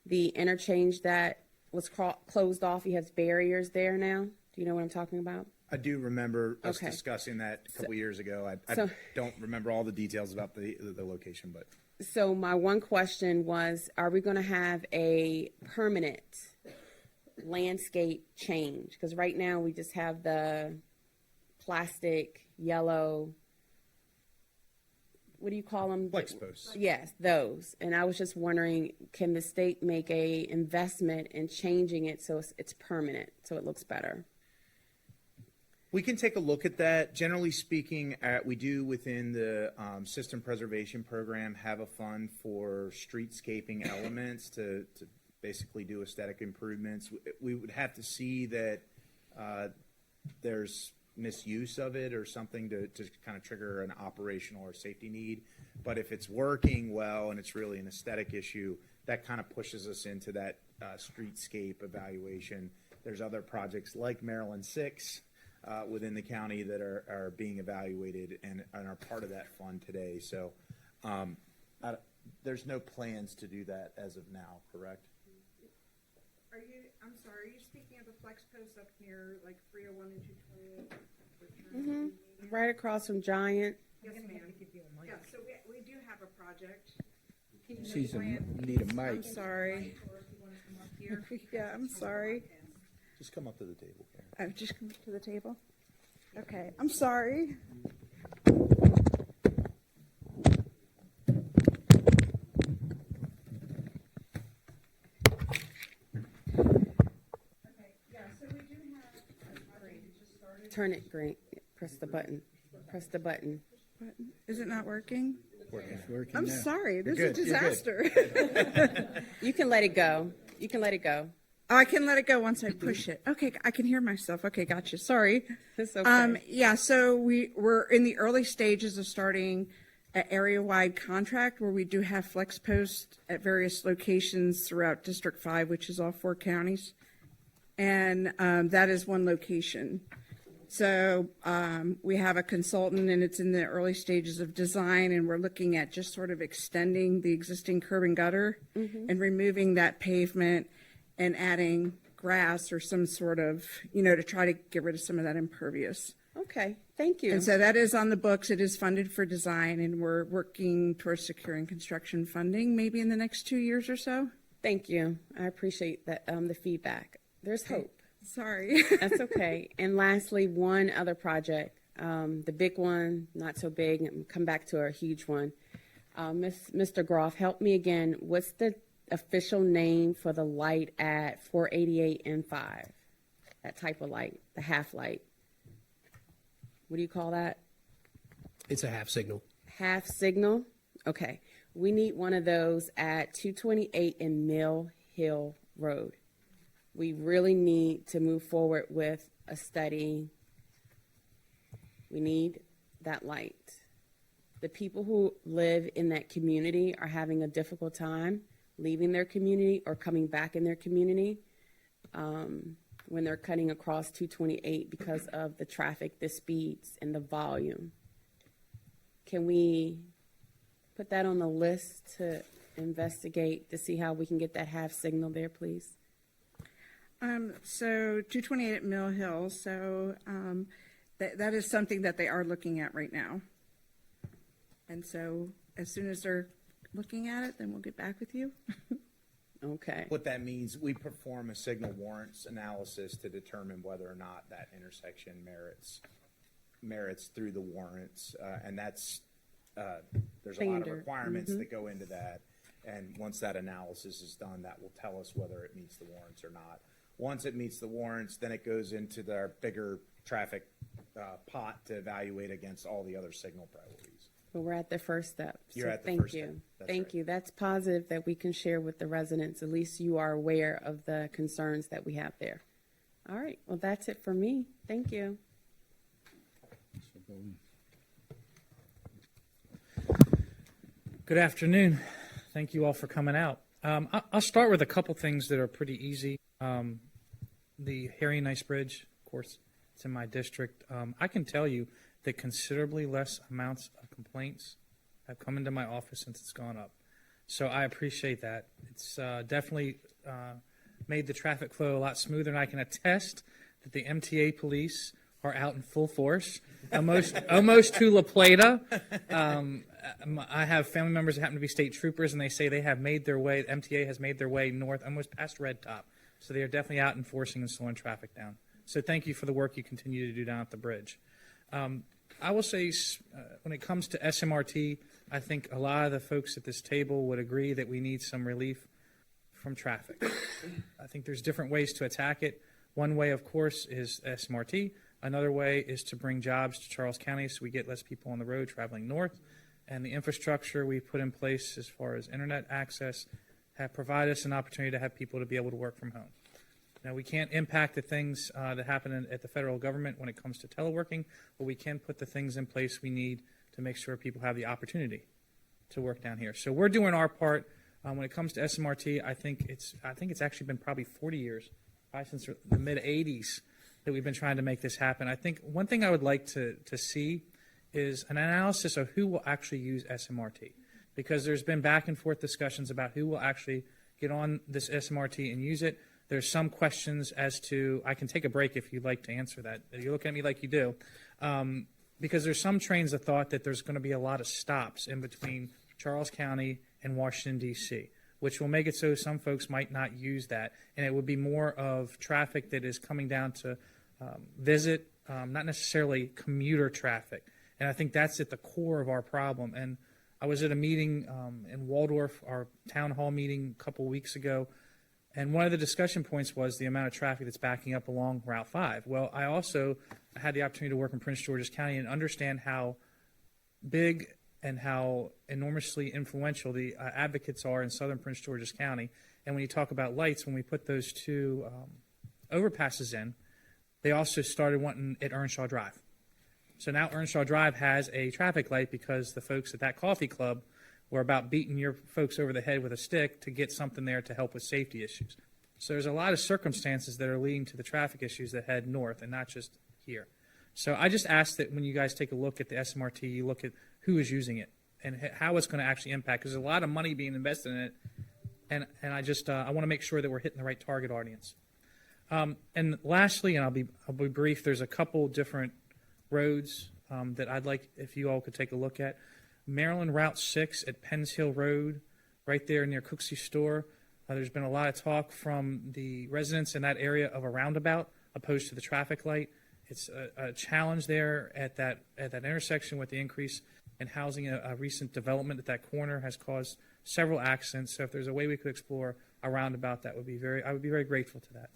The interchange that was closed off, he has barriers there now. Do you know what I'm talking about? I do remember us Okay. discussing that a couple years ago. I so- don't remember all the details about the location, but So my one question was, are we going to have a permanent landscape change? Because right now we just have the plastic, yellow, what do you call them? flex posts. Yes, those. And I was just wondering, can the state make a investment in changing it so it's permanent, so it looks better? We can take a look at that. Generally speaking, we do within the system preservation program have a fund for streetscaping elements to basically do aesthetic improvements. We would have to see that there's misuse of it or something to kind of trigger an operational or safety need. But if it's working well and it's really an aesthetic issue, that kind of pushes us into that streetscape evaluation. There's other projects like Maryland 6 within the county that are being evaluated and are part of that fund today. So there's no plans to do that as of now, correct? I'm sorry, are you speaking of the flex post up near like 301 and 228? Mm-hmm. Right across from Giant. Yes, ma'am. Yeah, so we do have a project. Need a mic. I'm sorry. Yeah, I'm sorry. Just come up to the table, Karen. I've just come to the table. Okay, I'm sorry. Turn it green. Press the button. Press the button. Is it not working? It's working I'm now. sorry. This You're is a good, you're good. disaster. You can let it go. You can let it go. Oh, I can let it go once I push it. Okay, I can hear myself. Okay, gotcha. Sorry. It's okay. Yeah, so we're in the early stages of starting an area-wide contract where we do have flex posts at various locations throughout District 5, which is all 4 counties. And that is one location. So we have a consultant, and it's in the early stages of design, and we're looking at just sort of extending the existing curb and gutter and removing that pavement and adding grass or some sort of, to try to get rid of some of that impervious. Okay, thank you. And so that is on the books. It is funded for design, and we're working towards securing construction funding maybe in the next 2 years or so. Thank you. I appreciate that the feedback. There's hope. Sorry. That's okay. And lastly, one other project, the big one, not so big, and come back to our huge one. Mr. Groff, help me again. What's the official name for the light at 488 and 5? That type of light, the half light. What do you call that? It's a half signal. Half signal? Okay. We need one of those at 228 and Mill Hill Road. We really need to move forward with a study. We need that light. The people who live in that community are having a difficult time leaving their community or coming back in their community. when they're cutting across 228 because of the traffic, the speeds, and the volume. Can we put that on the list to investigate to see how we can get that half signal there, please? So 228 at Mill Hill, so that is something that they are looking at right now. And so as soon as they're looking at it, then we'll get back with you. Okay. What that means, we perform a signal warrants analysis to determine whether or not that intersection merits through the warrants, and that's there's a lot of Standard. requirements that go into that. And once that analysis is done, that will tell us whether it meets the warrants or not. Once it meets the warrants, then it goes into their bigger traffic pot to evaluate against all the other signal priorities. Well, we're at the first step. You're So at the thank first you. step. That's Thank right. you. That's positive that we can share with the residents. At least you are aware of the concerns that we have there. All right. Well, that's it for me. Thank you. Good afternoon. Thank you all for coming out. I'll start with a couple things that are pretty easy. The Harry Nice Bridge, of course, it's in my district. I can tell you that considerably less amounts of complaints have come into my office since it's gone up. So I appreciate that. It's definitely made the traffic flow a lot smoother, and I can attest that the MTA police are out in full force, almost to La Plata. I have family members that happen to be state troopers, and they say they have made their way, MTA has made their way north, almost past Red Top. So they are definitely out enforcing and slowing traffic down. So thank you for the work you continue to do down at the bridge. I will say, when it comes to SMRT, I think a lot of the folks at this table would agree that we need some relief from traffic. I think there's different ways to attack it. One way, of course, is SMRT. Another way is to bring jobs to Charles County so we get less people on the road traveling north. And the infrastructure we put in place as far as internet access have provided us an opportunity to have people to be able to work from home. Now, we can't impact the things that happen at the federal government when it comes to teleworking, but we can put the things in place we need to make sure people have the opportunity to work down here. So we're doing our part. When it comes to SMRT, I think it's actually been probably 40 years, probably since the mid-'80s, that we've been trying to make this happen. I think one thing I would like to see is an analysis of who will actually use SMRT, because there's been back and forth discussions about who will actually get on this SMRT and use it. There's some questions as to, I can take a break if you'd like to answer that. You're looking at me like you do. Because there's some trains that thought that there's going to be a lot of stops in between Charles County and Washington, D.C., which will make it so some folks might not use that. And it would be more of traffic that is coming down to visit, not necessarily commuter traffic. And I think that's at the core of our problem. And I was at a meeting in Waldorf, our town hall meeting a couple weeks ago, and one of the discussion points was the amount of traffic that's backing up along Route 5. Well, I also had the opportunity to work in Prince George's County and understand how big and how enormously influential the advocates are in southern Prince George's County. And when you talk about lights, when we put those two overpasses in, they also started wanting at Earnshaw Drive. So now Earnshaw Drive has a traffic light because the folks at that coffee club were about beating your folks over the head with a stick to get something there to help with safety issues. So there's a lot of circumstances that are leading to the traffic issues that head north and not just here. So I just ask that when you guys take a look at the SMRT, you look at who is using it and how it's going to actually impact, because there's a lot of money being invested in it. And I just I want to make sure that we're hitting the right target audience. And lastly, and I'll be brief, there's a couple different roads that I'd like if you all could take a look at. Maryland Route 6 at Penns Hill Road, right there near Cooksey Store. There's been a lot of talk from the residents in that area of a roundabout opposed to the traffic light. It's a challenge there at that intersection with the increase in housing. A recent development at that corner has caused several accidents. So if there's a way we could explore a roundabout, I would be very grateful to that.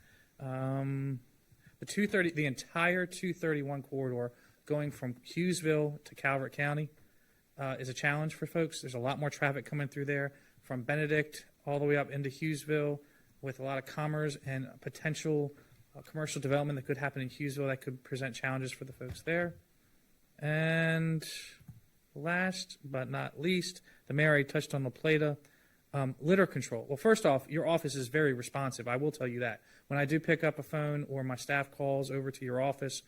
The entire 231 corridor going from Hughesville to Calvert County is a challenge for folks. There's a lot more traffic coming through there from Benedict all the way up into Hughesville, with a lot of commerce and potential commercial development that could happen in Hughesville that could present challenges for the folks there. And last but not least, the mayor already touched on La Plata. Litter control. Well, first off, your office is very responsive. I will tell you that. When I do pick up a phone or my staff calls over to your office,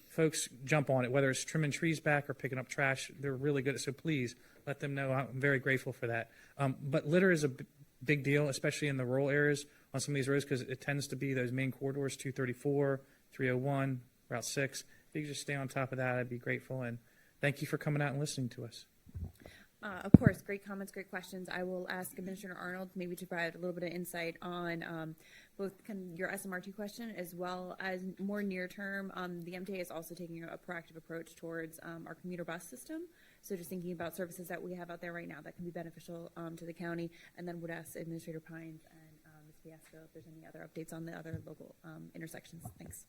folks jump on it, whether it's trimming trees back or picking up trash. They're really good at it. So please let them know. I'm very grateful for that. But litter is a big deal, especially in the rural areas on some of these roads, because it tends to be those main corridors, 234, 301, Route 6. If you could just stay on top of that, I'd be grateful. And thank you for coming out and listening to us. Of course, great comments, great questions. I will ask Administrator Arnold maybe to provide a little bit of insight on both your SMRT question as well as more near term. The MTA is also taking a proactive approach towards our commuter bus system. So just thinking about services that we have out there right now that can be beneficial to the county, and then would ask Administrator Pines and Ms. Fiasco if there's any other updates on the other local intersections. Thanks.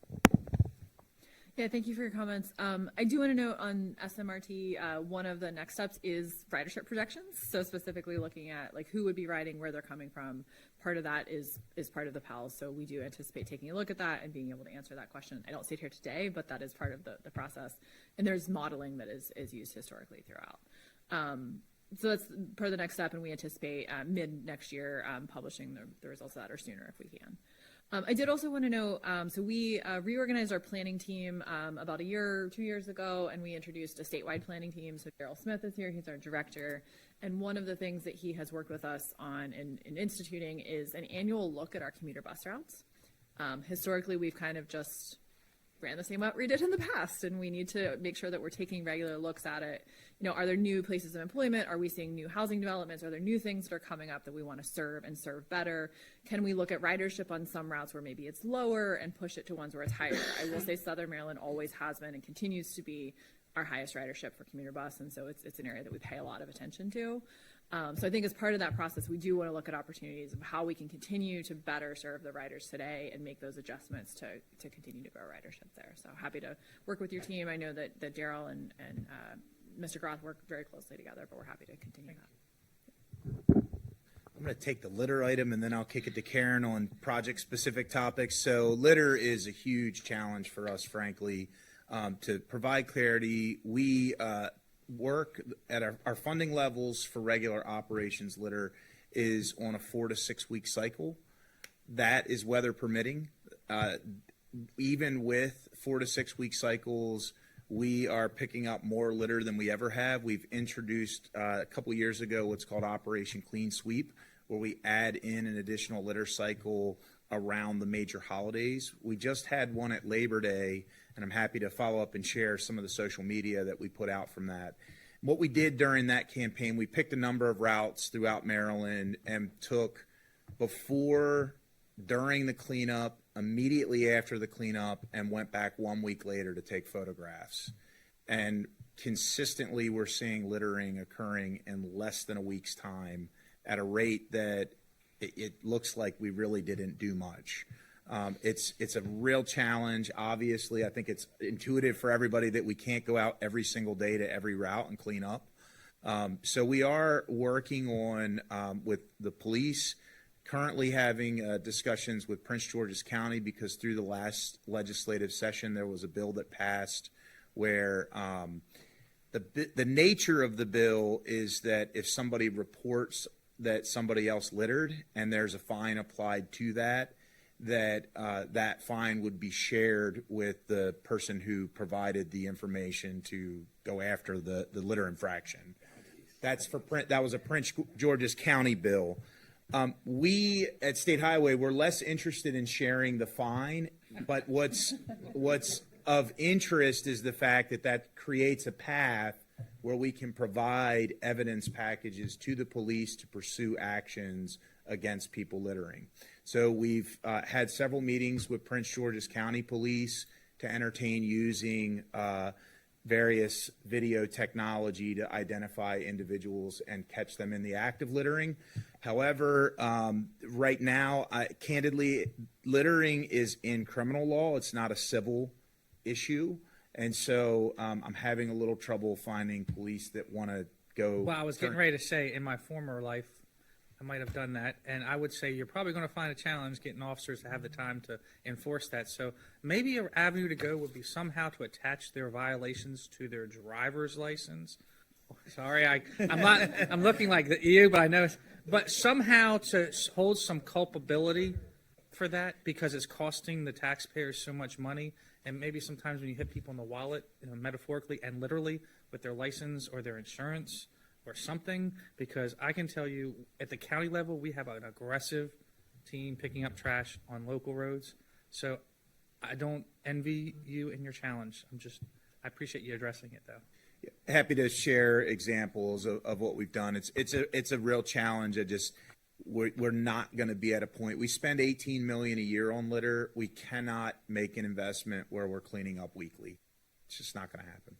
Yeah, thank you for your comments. I do want to note on SMRT, one of the next steps is ridership projections. So specifically looking at like who would be riding, where they're coming from. Part of that is part of the PALS. So we do anticipate taking a look at that and being able to answer that question. I don't see it here today, but that is part of the process. And there's modeling that is used historically throughout. So that's part of the next step, and we anticipate mid next year publishing the results of that or sooner if we can. I did also want to know, so we reorganized our planning team about 2 years ago, and we introduced a statewide planning team. So Daryl Smith is here, he's our director. And one of the things that he has worked with us on in instituting is an annual look at our commuter bus routes. Historically, we've kind of just ran the same route we did in the past, and we need to make sure that we're taking regular looks at it. You know, are there new places of employment? Are we seeing new housing developments? Are there new things that are coming up that we want to serve and serve better? Can we look at ridership on some routes where maybe it's lower and push it to ones where it's higher? I will say Southern Maryland always has been and continues to be our highest ridership for commuter bus, and so it's an area that we pay a lot of attention to. So I think as part of that process, we do want to look at opportunities of how we can continue to better serve the riders today and make those adjustments to continue to grow ridership there. So happy to work with your team. I know that Daryl and Mr. Groth work very closely together, but we're happy to continue that. I'm going to take the litter item and then I'll kick it to Karen on project-specific topics. So litter is a huge challenge for us, frankly. To provide clarity, we work at our funding levels for regular operations litter is on a 4 to 6 week cycle. That is weather permitting. Even with 4 to 6 week cycles, we are picking up more litter than we ever have. We've introduced a couple years ago what's called Operation Clean Sweep, where we add in an additional litter cycle around the major holidays. We just had one at Labor Day, and I'm happy to follow up and share some of the social media that we put out from that. What we did during that campaign, we picked a number of routes throughout Maryland and took before, during the cleanup, immediately after the cleanup, and went back 1 week later to take photographs. And consistently, we're seeing littering occurring in less than a week's time at a rate that it looks like we really didn't do much. It's a real challenge. Obviously, I think it's intuitive for everybody that we can't go out every single day to every route and clean up. So we are working on with the police, currently having discussions with Prince George's County, because through the last legislative session there was a bill that passed where the nature of the bill is that if somebody reports that somebody else littered and there's a fine applied to that, that fine would be shared with the person who provided the information to go after the litter infraction. That was a Prince George's County bill. We at State Highway were less interested in sharing the fine, but what's of interest is the fact that creates a path where we can provide evidence packages to the police to pursue actions against people littering. So we've had several meetings with Prince George's County Police to entertain using various video technology to identify individuals and catch them in the act of littering. However, right now, candidly, littering is in criminal law. It's not a civil issue. And so I'm having a little trouble finding police that want to go. Well, I was getting ready to say, in my former life, I might have done that, and I would say you're probably going to find a challenge getting officers to have the time to enforce that. So maybe an avenue to go would be somehow to attach their violations to their driver's license. Sorry, I'm looking like you, but I know. but somehow to hold some culpability for that because it's costing the taxpayers so much money, and maybe sometimes when you hit people in the wallet, metaphorically and literally, with their license or their insurance or something, because I can tell you at the county level, we have an aggressive team picking up trash on local roads. So I don't envy you and your challenge. I appreciate you addressing it though. Happy to share examples of what we've done. It's a real challenge. We're not going to be at a point. We spend $18 million a year on litter. We cannot make an investment where we're cleaning up weekly. It's just not going to happen.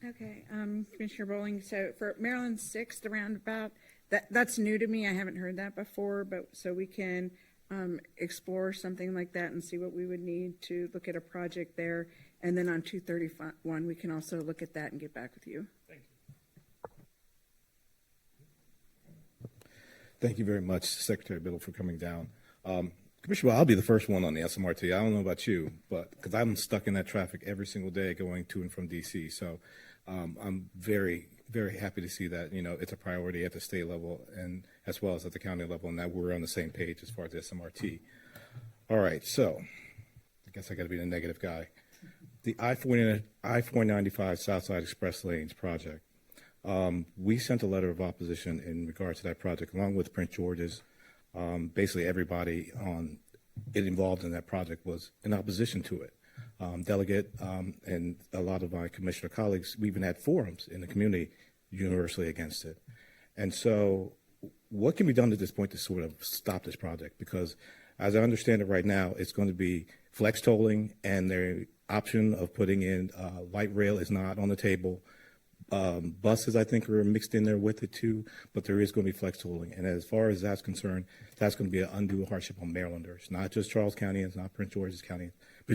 Okay, Commissioner Bowling, so for Maryland 6th, the roundabout, that's new to me. I haven't heard that before, but so we can explore something like that and see what we would need to look at a project there. And then on 231, we can also look at that and get back with you. Thank you. Thank you very much, Secretary Biddle, for coming down. Commissioner, I'll be the first one on the SMRT. I don't know about you, but because I'm stuck in that traffic every single day going to and from DC. So I'm very, very happy to see that, it's a priority at the state level and as well as at the county level, and that we're on the same page as far as the SMRT. All right, so I guess I got to be the negative guy. The I-495 Southside Express Lanes project. We sent a letter of opposition in regards to that project, along with Prince George's. Basically, everybody involved in that project was in opposition to it. Delegate and a lot of my commissioner colleagues, we even had forums in the community universally against it. And so what can be done at this point to sort of stop this project? Because as I understand it right now, it's going to be flex tolling, and the option of putting in light rail is not on the table. Buses, I think, are mixed in there with it too, but there is going to be flex tolling. And as far as that's concerned, that's going to be an undue hardship on Marylanders, not just Charles Countyans, not Prince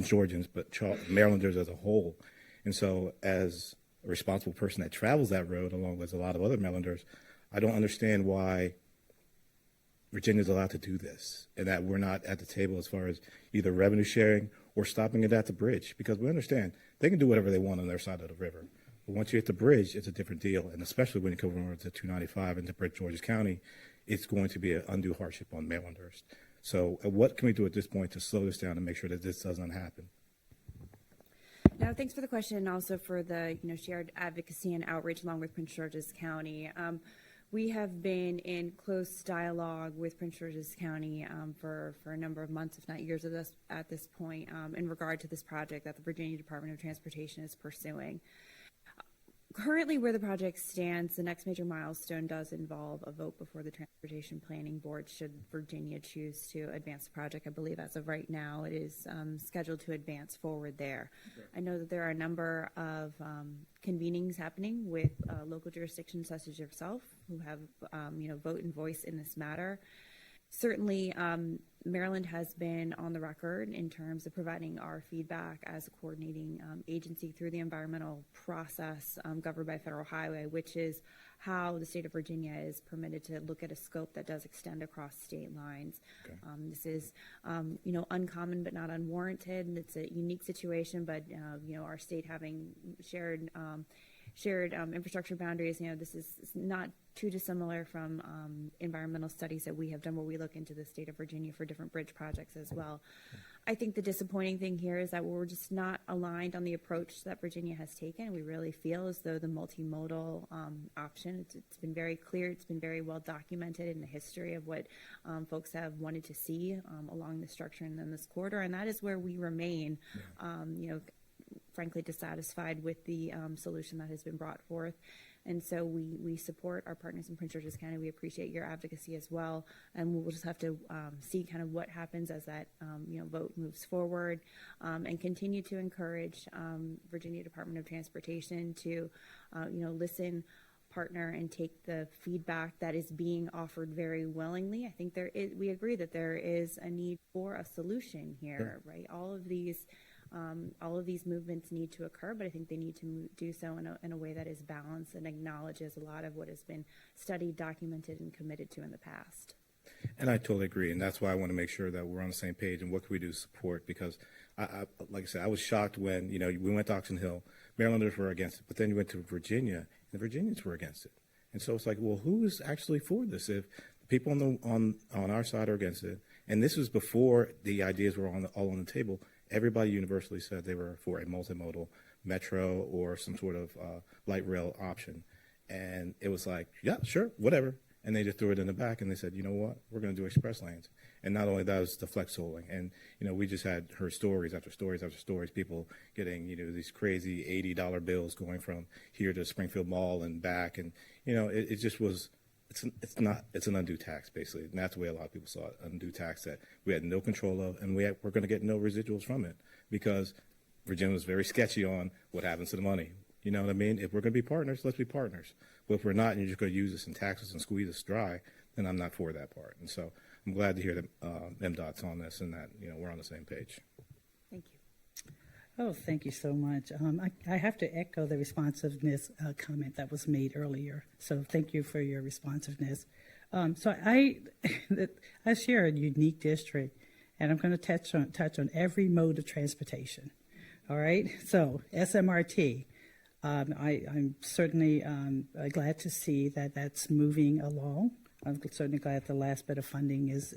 Georgians, but Marylanders as a whole. And so as a responsible person that travels that road, along with a lot of other Marylanders, I don't understand why Virginia's allowed to do this and that we're not at the table as far as either revenue sharing or stopping it at the bridge, because we understand they can do whatever they want on their side of the river. But once you hit the bridge, it's a different deal, and especially when you come over to 295 into Prince George's County, it's going to be an undue hardship on Marylanders. So what can we do at this point to slow this down and make sure that this doesn't happen? Now, thanks for the question, and also for the shared advocacy and outreach along with Prince George's County. We have been in close dialogue with Prince George's County for a number of months, if not years, at this point, in regard to this project that the Virginia Department of Transportation is pursuing. Currently, where the project stands, the next major milestone does involve a vote before the Transportation Planning Board should Virginia choose to advance the project. I believe as of right now, it is scheduled to advance forward there. Okay. I know that there are a number of convenings happening with local jurisdictions such as yourself who have, vote and voice in this matter. Certainly, Maryland has been on the record in terms of providing our feedback as a coordinating agency through the environmental process governed by federal highway, which is how the state of Virginia is permitted to look at a scope that does extend across state lines. Okay. This is, uncommon but not unwarranted, and it's a unique situation, but, our state having shared infrastructure boundaries, this is not too dissimilar from environmental studies that we have done where we look into the state of Virginia for different bridge projects as well. I think the disappointing thing here is that we're just not aligned on the approach that Virginia has taken. We really feel as though the multimodal option, it's been very clear, it's been very well documented in the history of what folks have wanted to see along the structure and then this corridor, and that is where we remain, frankly dissatisfied with the solution that has been brought forth. And so we support our partners in Prince George's County. We appreciate your advocacy as well. And we'll just have to see kind of what happens as that vote moves forward, and continue to encourage Virginia Department of Transportation to listen, partner, and take the feedback that is being offered very willingly. I think we agree that there is a need for a solution here, right? All of these movements need to occur, but I think they need to do so in a way that is balanced and acknowledges a lot of what has been studied, documented, and committed to in the past. And I totally agree, and that's why I want to make sure that we're on the same page and what can we do to support, because like I said, I was shocked when, we went to Oxon Hill, Marylanders were against it, but then you went to Virginia, the Virginians were against it. And so it's like, well, who is actually for this? If people on our side are against it, and this was before the ideas were all on the table, everybody universally said they were for a multimodal metro or some sort of light rail option. And it was like, yeah, sure, whatever. And they just threw it in the back and they said, you know what, we're going to do express lanes. And not only that, was the flex tolling. And, we just had heard stories after stories after stories, people getting, these crazy $80 bills going from here to Springfield Mall and back. And, it just was, it's an undue tax, basically. And that's the way a lot of people saw it, undue tax that we had no control of, and we're going to get no residuals from it because Virginia was very sketchy on what happens to the money. You know what I mean? If we're going to be partners, let's be partners. But if we're not, and you're just going to use us in taxes and squeeze us dry, then I'm not for that part. And so I'm glad to hear that MDOT's on this and that we're on the same page. Thank you. Oh, thank you so much. I have to echo the responsiveness comment that was made earlier. So thank you for your responsiveness. So I share a unique district, and I'm going to touch on every mode of transportation. All right. So SMRT. I'm certainly glad to see that that's moving along. I'm certainly glad the last bit of funding has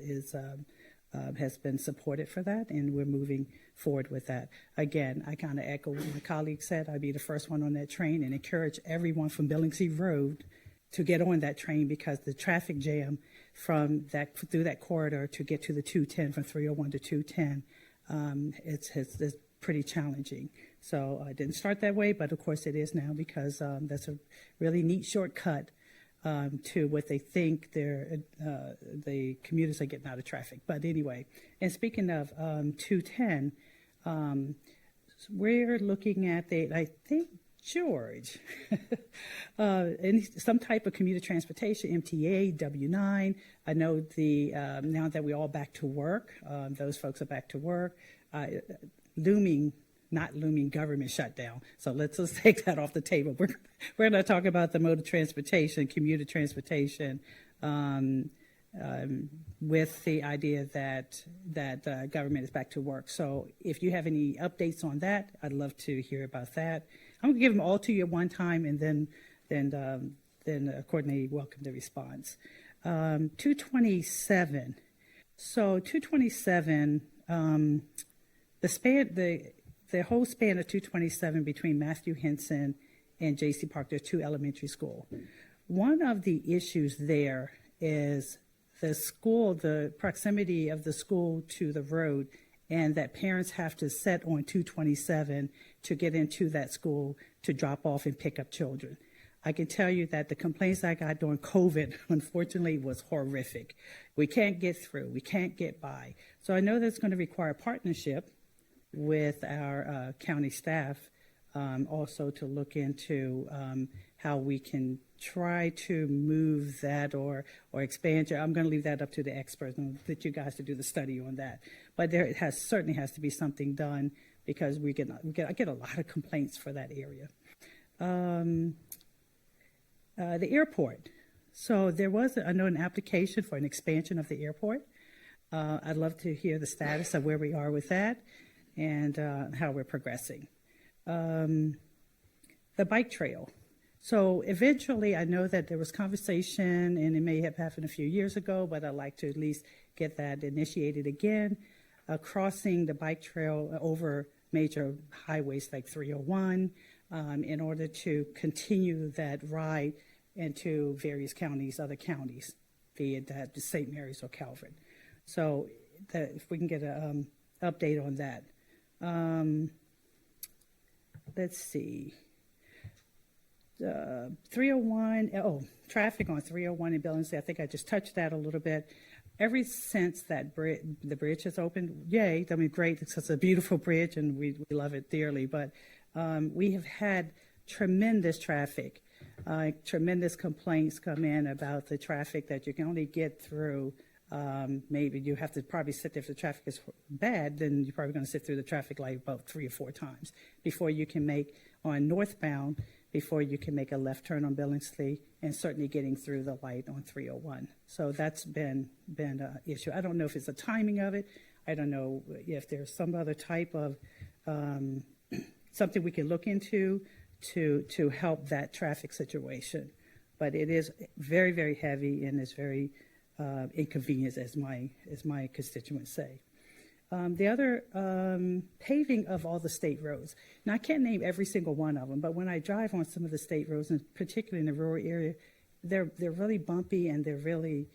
been supported for that, and we're moving forward with that. Again, I kind of echo what my colleague said. I'd be the first one on that train and encourage everyone from Billingsley Road to get on that train because the traffic jam through that corridor to get to the 210 from 301 to 210, it's pretty challenging. So I didn't start that way, but of course it is now because that's a really neat shortcut to what they think the commuters are getting out of traffic. But anyway, and speaking of 210, we're looking at I think George, some type of commuter transportation, MTA, W9. I know now that we're all back to work, those folks are back to work. Not looming government shutdown. So let's take that off the table. We're going to talk about the mode of transportation, commuter transportation, with the idea that government is back to work. So if you have any updates on that, I'd love to hear about that. I'm going to give them all to you at one time, and then accordingly welcome the response. 227. So 227. The whole span of 227 between Matthew Henson and J.C. Park, there's two elementary schools. One of the issues there is the proximity of the school to the road, and that parents have to set on 227 to get into that school to drop off and pick up children. I can tell you that the complaints I got during COVID, unfortunately, was horrific. We can't get through. We can't get by. So I know that's going to require partnership with our county staff, also to look into how we can try to move that or expand. I'm going to leave that up to the experts and let you guys to do the study on that. But there certainly has to be something done because I get a lot of complaints for that area. The airport. So there was an application for an expansion of the airport. I'd love to hear the status of where we are with that and how we're progressing. The bike trail. So eventually, I know that there was conversation, and it may have happened a few years ago, but I'd like to at least get that initiated again, crossing the bike trail over major highways like 301 in order to continue that ride into various counties, other counties, be it that St. Mary's or Calvert. So if we can get an update on that. Let's see. 301, traffic on 301 in Billingsley. I think I just touched that a little bit. Ever since that the bridge has opened, yay, I mean, great. It's a beautiful bridge, and we love it dearly. But we have had tremendous traffic, tremendous complaints come in about the traffic that you can only get through. Maybe you have to probably sit there if the traffic is bad, then you're probably going to sit through the traffic light about 3 or 4 times before you can make on northbound, before you can make a left turn on Billingsley, and certainly getting through the light on 301. So that's been an issue. I don't know if it's the timing of it. I don't know if there's some other type of something we can look into to help that traffic situation. But it is very, very heavy and it's very inconvenient, as my constituents say. The other paving of all the state roads. Now, I can't name every single one of them, but when I drive on some of the state roads, and particularly in the rural area, they're really bumpy and they're really,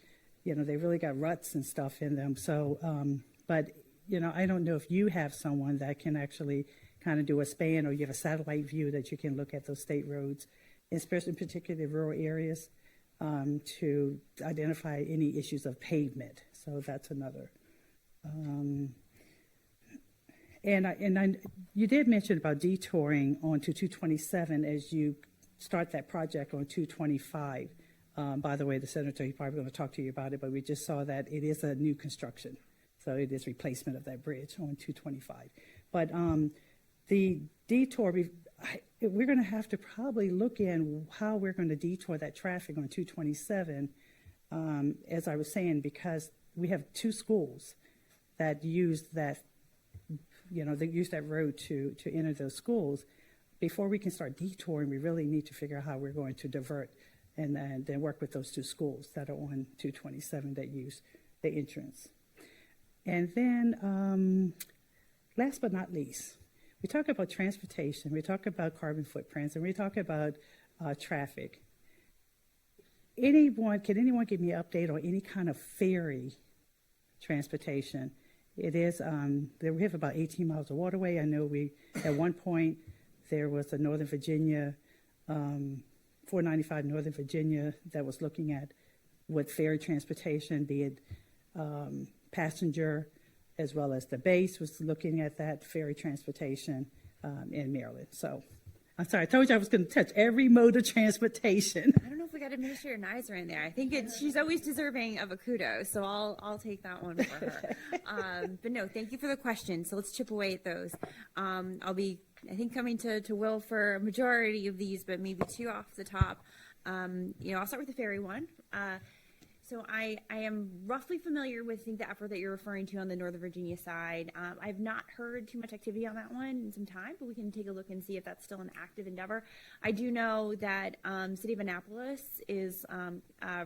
they really got ruts and stuff in them. So, but I don't know if you have someone that can actually kind of do a span, or you have a satellite view that you can look at those state roads, especially particularly rural areas, to identify any issues of pavement. So that's another. You did mention about detouring onto 227 as you start that project on 225. By the way, the senator, he's probably going to talk to you about it, but we just saw that it is a new construction. So it is replacement of that bridge on 225. But the detour, we're going to have to probably look in how we're going to detour that traffic on 227, as I was saying, because we have two schools that use that, they use that road to enter those schools. Before we can start detouring, we really need to figure out how we're going to divert and then work with those two schools that are on 227 that use the entrance. And then, last but not least, we talk about transportation, we talk about carbon footprints, and we talk about traffic. Can anyone give me an update on any kind of ferry transportation? It is, we have about 18 miles of waterway. I know at one point, there was a Northern Virginia, 495 Northern Virginia, that was looking at what ferry transportation, be it passenger, as well as the base was looking at that ferry transportation in Maryland. So, I'm sorry, I told you I was going to touch every mode of transportation. I don't know if we got Administrator Nizer in there. I think she's always deserving of a kudos, so I'll take that one for her. But no, thank you for the question. So let's chip away at those. I'll be, I think, coming to Will for a majority of these, but maybe two off the top. I'll start with the ferry one. So I am roughly familiar with, I think, the effort that you're referring to on the Northern Virginia side. I've not heard too much activity on that one in some time, but we can take a look and see if that's still an active endeavor. I do know that City of Annapolis is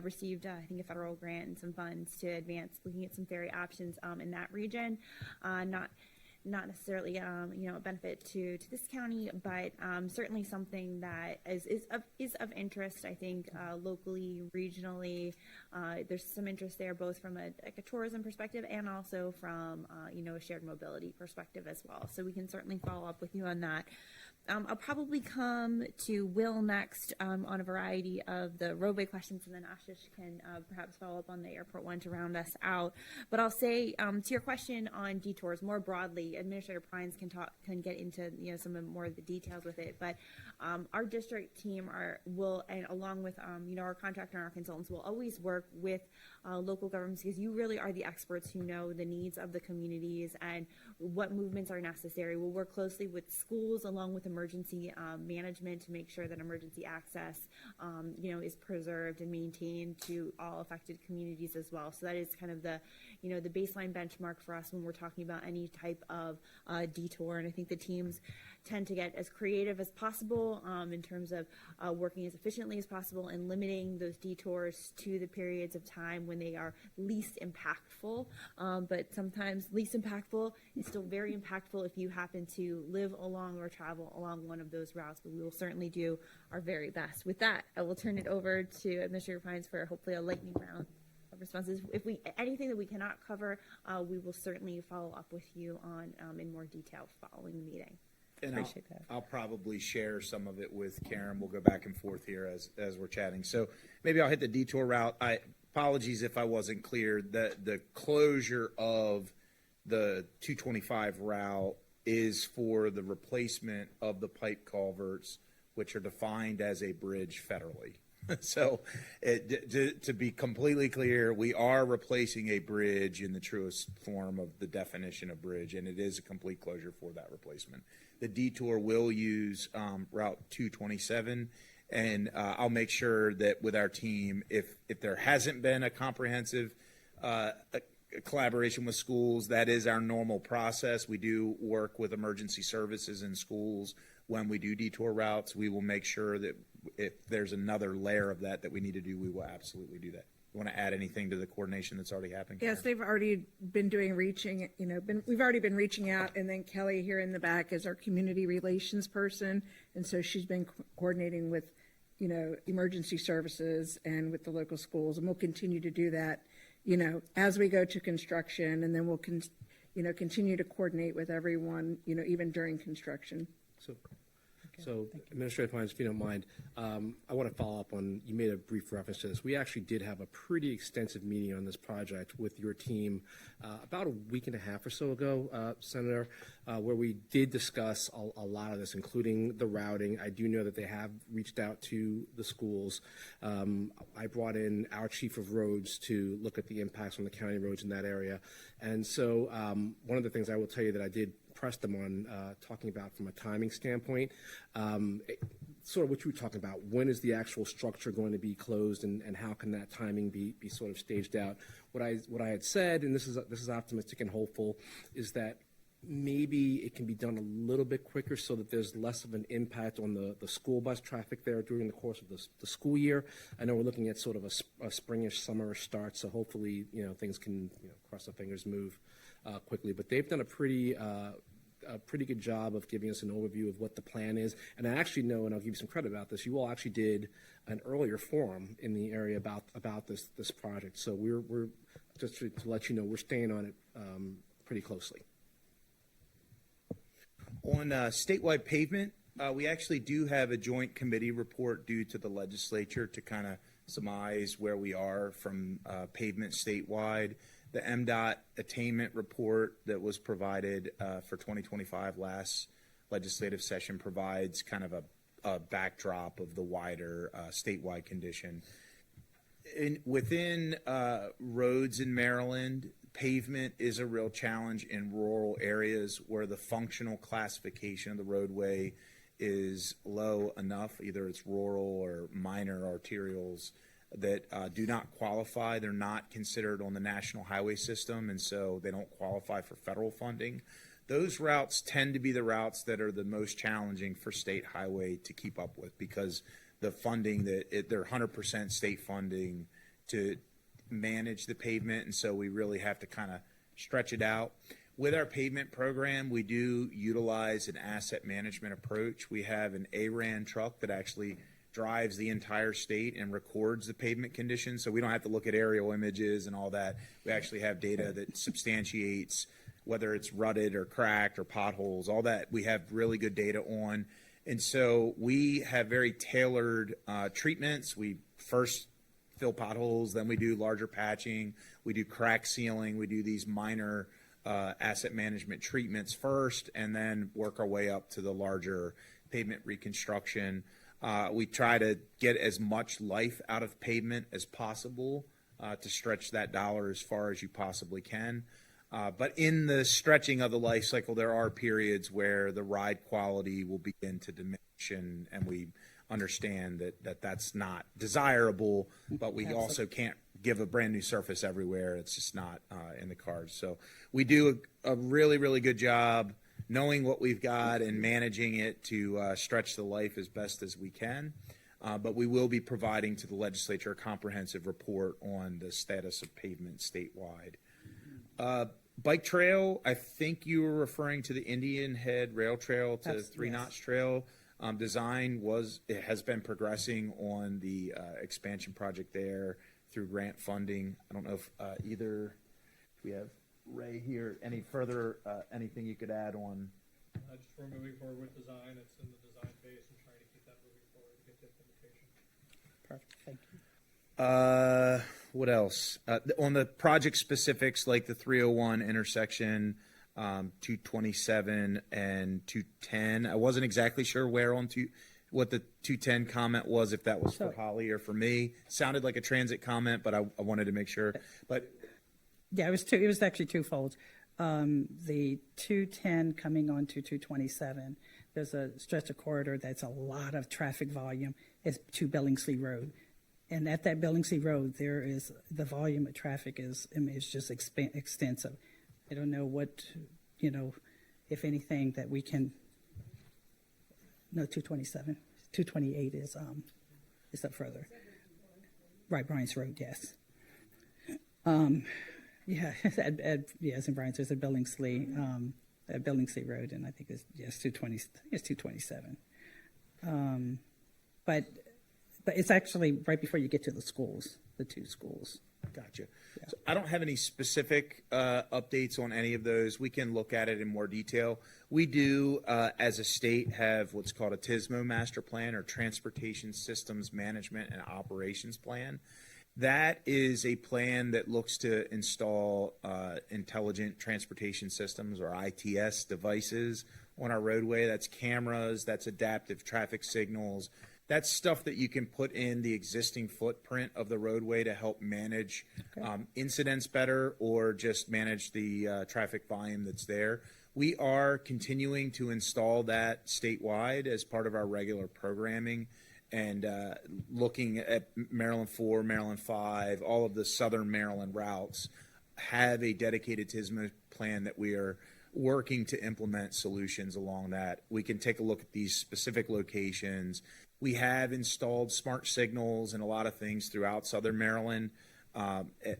received, I think, a federal grant and some funds to advance looking at some ferry options in that region. Not necessarily, a benefit to this county, but certainly something that is of interest. I think locally, regionally, there's some interest there, both from a tourism perspective and also from a shared mobility perspective as well. So we can certainly follow up with you on that. I'll probably come to Will next on a variety of the roadway questions, and then Ashish can perhaps follow up on the airport one to round us out. But I'll say to your question on detours more broadly, Administrator Prynes can get into some of more of the details with it. But our district team will, and along with our contractor and our consultants, will always work with local governments, because you really are the experts who know the needs of the communities and what movements are necessary. We'll work closely with schools along with emergency management to make sure that emergency access, is preserved and maintained to all affected communities as well. So that is kind of the baseline benchmark for us when we're talking about any type of detour. And I think the teams tend to get as creative as possible in terms of working as efficiently as possible and limiting those detours to the periods of time when they are least impactful. But sometimes least impactful is still very impactful if you happen to live along or travel along one of those routes. But we will certainly do our very best. With that, I will turn it over to Administrator Prynes for hopefully a lightning round of responses. If anything that we cannot cover, we will certainly follow up with you on in more detail following the meeting. And Appreciate that. I'll probably share some of it with Karen. We'll go back and forth here as we're chatting. So maybe I'll hit the detour route. Apologies if I wasn't clear. The closure of the 225 route is for the replacement of the pipe culverts, which are defined as a bridge federally. So to be completely clear, we are replacing a bridge in the truest form of the definition of bridge, and it is a complete closure for that replacement. The detour will use Route 227, and I'll make sure that with our team, if there hasn't been a comprehensive collaboration with schools, that is our normal process. We do work with emergency services in schools when we do detour routes, we will make sure that if there's another layer of that we need to do, we will absolutely do that. You want to add anything to the coordination that's already happening? Yes, they've already been doing reaching, we've already been reaching out, and then Kelly here in the back is our community relations person, and so she's been coordinating with, emergency services and with the local schools, and we'll continue to do that, as we go to construction, and then we'll continue to coordinate with everyone, even during construction. So, Administrative Pines, if you don't mind, I want to follow up on, you made a brief reference to this. We actually did have a pretty extensive meeting on this project with your team about a week and a half or so ago, Senator, where we did discuss a lot of this, including the routing. I do know that they have reached out to the schools. I brought in our chief of roads to look at the impacts on the county roads in that area. And so one of the things I will tell you that I did press them on talking about from a timing standpoint, sort of what you were talking about. When is the actual structure going to be closed, and how can that timing be sort of staged out? What I had said, and this is optimistic and hopeful, is that maybe it can be done a little bit quicker so that there's less of an impact on the school bus traffic there during the course of the school year. I know we're looking at sort of a springish, summerish start, so hopefully things can cross our fingers, move quickly. But they've done a pretty good job of giving us an overview of what the plan is. And I actually know, and I'll give you some credit about this, you all actually did an earlier forum in the area about this project. So we're just to let you know, we're staying on it pretty closely. On statewide pavement, we actually do have a joint committee report due to the legislature to kind of surmise where we are from pavement statewide. The MDOT attainment report that was provided for 2025 last legislative session provides kind of a backdrop of the wider statewide condition. Within roads in Maryland, pavement is a real challenge in rural areas where the functional classification of the roadway is low enough, either it's rural or minor arterials, that do not qualify. They're not considered on the national highway system, and so they don't qualify for federal funding. Those routes tend to be the routes that are the most challenging for state highway to keep up with, because the funding they're 100% state funding to manage the pavement, and so we really have to kind of stretch it out. With our pavement program, we do utilize an asset management approach. We have an ARAN truck that actually drives the entire state and records the pavement conditions, so we don't have to look at aerial images and all that. We actually have data that substantiates whether it's rutted or cracked or potholes, all that we have really good data on. And so we have very tailored treatments. We first fill potholes, then we do larger patching, we do crack sealing, we do these minor asset management treatments first, and then work our way up to the larger pavement reconstruction. We try to get as much life out of pavement as possible to stretch that dollar as far as you possibly can. But in the stretching of the life cycle, there are periods where the ride quality will begin to diminish, and we understand that that's not desirable, but we also can't give a brand new surface everywhere. It's just not in the cards. So we do a really, really good job knowing what we've got and managing it to stretch the life as best as we can. But we will be providing to the legislature a comprehensive report on the status of pavement statewide. Bike trail, I think you were referring to the Indian Head Rail Trail to Three Notch Trail. Design has been progressing on the expansion project there through grant funding. I don't know if if we have Ray here, any further, anything you could add on? Just we're moving forward with design. It's in the design phase and trying to keep that moving forward to get to implementation. Perfect, thank you. What else? On the project specifics, like the 301 intersection, 227 and 210, I wasn't exactly sure what the 210 comment was, if that was for Holly or for me. Sounded like a transit comment, but I wanted to make sure. But yeah, it was actually twofold. The 210 coming on to 227, there's a stretch of corridor that's a lot of traffic volume. It's to Billingsley Road. And at that Billingsley Road, there is the volume of traffic is just extensive. I don't know what, if anything, that we can No, 227. 228 is up further. Right, Bryant's Road, yes. Yeah, yes, in Bryant's, there's a Billingsley Road, and I think it's 220. It's 227. But it's actually right before you get to the schools, the two schools. Gotcha. So I don't have any specific updates on any of those. We can look at it in more detail. We do, as a state, have what's called a TSMO master plan, or Transportation Systems Management and Operations Plan. That is a plan that looks to install intelligent transportation systems, or ITS devices, on our roadway. That's cameras, that's adaptive traffic signals. That's stuff that you can put in the existing footprint of the roadway to help manage incidents better, or just manage the traffic volume that's there. We are continuing to install that statewide as part of our regular programming, and looking at Maryland 4, Maryland 5, all of the southern Maryland routes have a dedicated TSMO plan that we are working to implement solutions along that. We can take a look at these specific locations. We have installed smart signals and a lot of things throughout southern Maryland.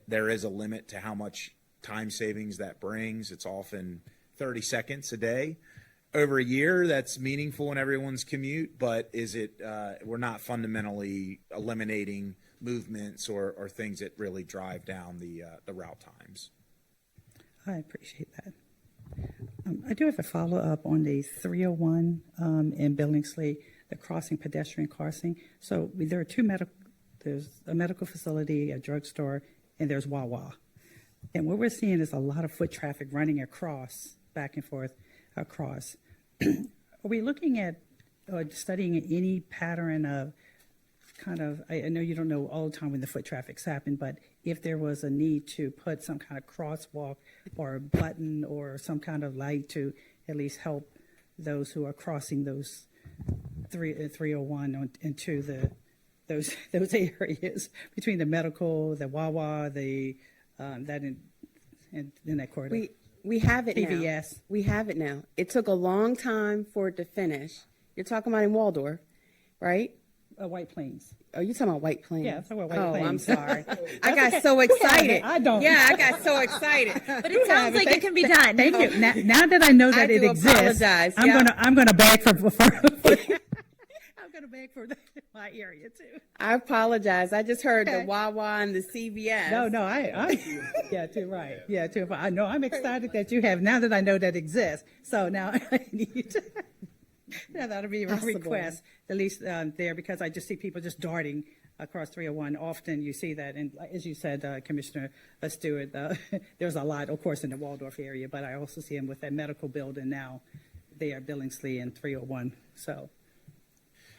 There is a limit to how much time savings that brings. It's often 30 seconds a day. Over a year, that's meaningful in everyone's commute, but is it? We're not fundamentally eliminating movements or things that really drive down the route times. I appreciate that. I do have a follow-up on the 301 in Billingsley, the pedestrian crossing. So there are there's a medical facility, a drugstore, and there's Wawa. And what we're seeing is a lot of foot traffic running across, back and forth across. Are we looking at studying any pattern of I know you don't know all the time when the foot traffic's happened, but if there was a need to put some kind of crosswalk or a button or some kind of light to at least help those who are crossing those 301 into those areas between the medical, the Wawa, that in that corridor. We have it PVS. now. We have it now. It took a long time for it to finish. You're talking about in Waldorf, right? White Plains. Oh, you're talking about White Plains. Yeah, I'm talking about White Plains. I'm sorry. I got so excited. I don't. Yeah, I got so excited. But it sounds like it can be done. Thank you. Now that I know that it exists, apologize. I'm gonna beg for I'm gonna beg for my area too. I apologize. I just heard the Wawa and the CVS. No, I yeah, too right. Yeah, too. I know. I'm excited that you have, now that I know that exists. So now I need to. Yeah, that'll be a request, at least there, because I just see people just darting across 301. Often you see that, and as you said, Commissioner Stewart, there's a lot, of course, in the Waldorf area, but I also see them with that medical building now. They are Billingsley and 301. So,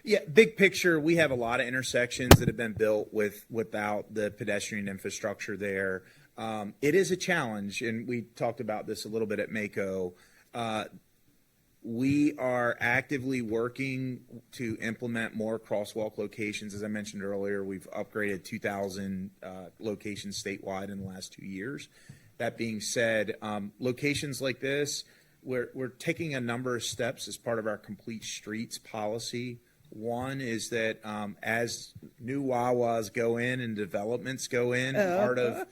yeah, big picture, we have a lot of intersections that have been built without the pedestrian infrastructure there. It is a challenge, and we talked about this a little bit at MACO. We are actively working to implement more crosswalk locations. As I mentioned earlier, we've upgraded 2,000 locations statewide in the last 2 years. That being said, locations like this, we're taking a number of steps as part of our Complete Streets policy. One is that as new Wawas go in and developments go in, part of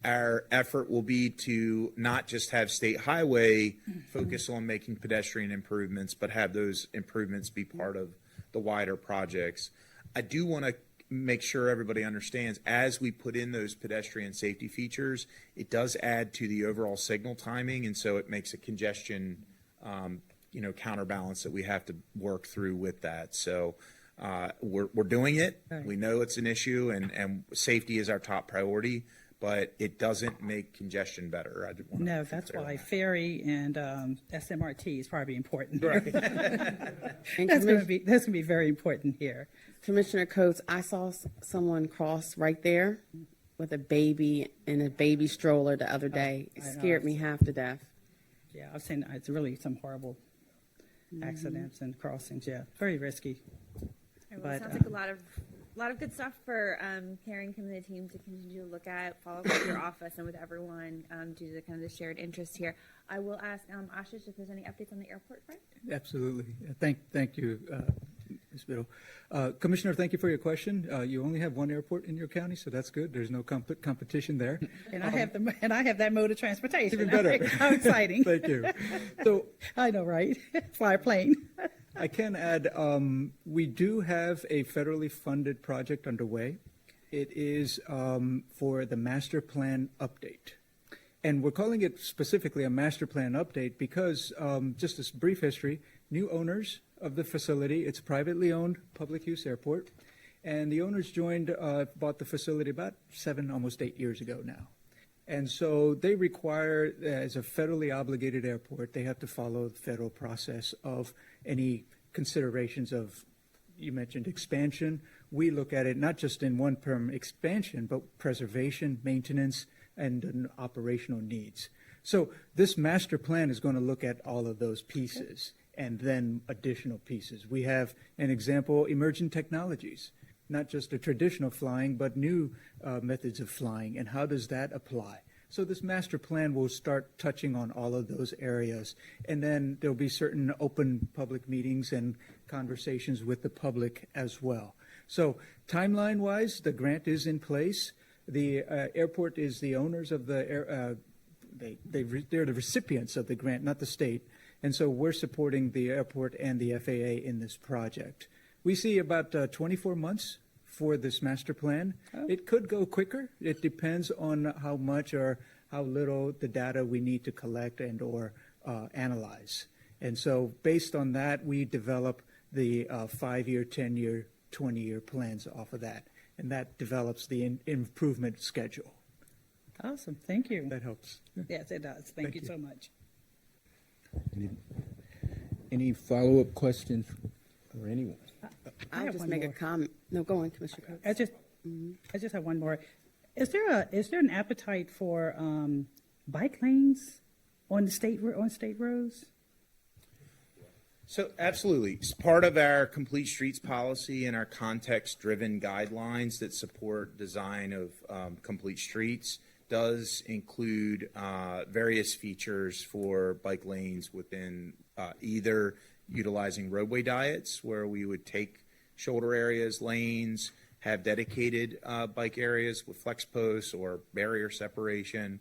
our effort will be to not just have State Highway focus on making pedestrian improvements, but have those improvements be part of the wider projects. I do want to make sure everybody understands, as we put in those pedestrian safety features, it does add to the overall signal timing, and so it makes a congestion counterbalance that we have to work through with that. So we're doing it. Right. We know it's an issue, and safety is our top priority, but it doesn't make congestion better. No, that's why ferry and SMRT is probably important. Right. And That's going to be very important here. Commissioner Coates, I saw someone cross right there with a baby in a baby stroller the other day. It scared me half to death. Yeah, I've seen it's really some horrible accidents and crossings. Yeah, very risky. Well, it sounds like a lot of A lot of good stuff for Karen and the team to continue to look at, follow up with your office and with everyone due to the kind of the shared interest here. I will ask Ashish if there's any updates on the airport front. Absolutely. Thank you, Ms. Biddle. Commissioner, thank you for your question. You only have one airport in your county, so that's good. There's no competition there. And I have that mode of transportation. Even better. How exciting. Thank you. So I know, right? Fly a plane. I can add, we do have a federally funded project underway. It is for the master plan update. And we're calling it specifically a master plan update because, just this brief history, new owners of the facility, it's a privately owned public use airport, and the owners bought the facility about 7, almost 8 years ago now. And so they require, as a federally obligated airport, they have to follow the federal process of any considerations of, you mentioned expansion. We look at it not just in one term expansion, but preservation, maintenance, and operational needs. So this master plan is going to look at all of those pieces and then additional pieces. We have an example, emerging technologies, not just the traditional flying, but new methods of flying, and how does that apply? So this master plan will start touching on all of those areas, and then there'll be certain open public meetings and conversations with the public as well. So timeline-wise, the grant is in place. The airport is the owners of the they're the recipients of the grant, not the state, and so we're supporting the airport and the FAA in this project. We see about 24 months for this master plan. Oh. It could go quicker. It depends on how much or how little the data we need to collect and or analyze. And so based on that, we develop the 5-year, 10-year, 20-year plans off of that. And that develops the improvement schedule. Awesome. Thank you. That helps. Yes, it does. Thank you so much. Any follow-up questions for anyone? I'll just make a comment. No, go on, Commissioner Coates. I just have one more. Is there an appetite for bike lanes on state roads? So absolutely. It's part of our complete streets policy and our context-driven guidelines that support design of complete streets does include various features for bike lanes within either utilizing roadway diets, where we would take shoulder areas, lanes, have dedicated bike areas with flex posts or barrier separation,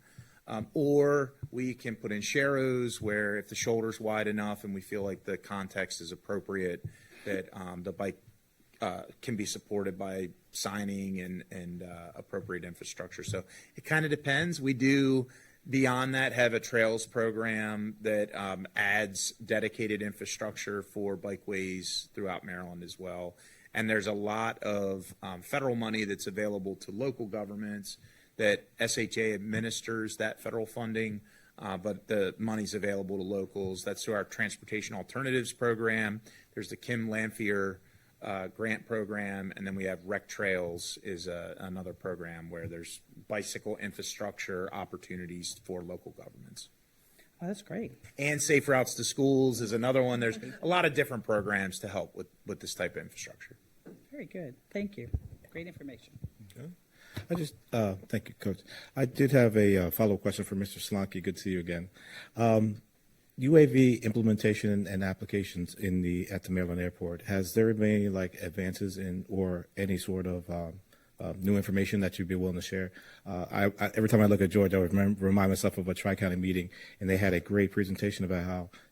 or we can put in sharrows where if the shoulder's wide enough and we feel like the context is appropriate, that the bike can be supported by signing and appropriate infrastructure. So it kind of depends. We do, beyond that, have a trails program that adds dedicated infrastructure for bikeways throughout Maryland as well. And there's a lot of federal money that's available to local governments that SHA administers that federal funding, but the money's available to locals. That's through our Transportation Alternatives Program. There's the Kim Lamphere grant program, and then we have Rec Trails is another program where there's bicycle infrastructure opportunities for local governments. Oh, that's great. And Safe Routes to Schools is another one. There's a lot of different programs to help with this type of infrastructure. Very good. Thank you. Great information. Okay. I just thank you, Coach. I did have a follow-up question for Mr. Slonky. Good to see you again. UAV implementation and applications at the Maryland airport. Has there been any advances in or any sort of new information that you'd be willing to share? Every time I look at Georgia, I remind myself of a Tri-County meeting, and they had a great presentation about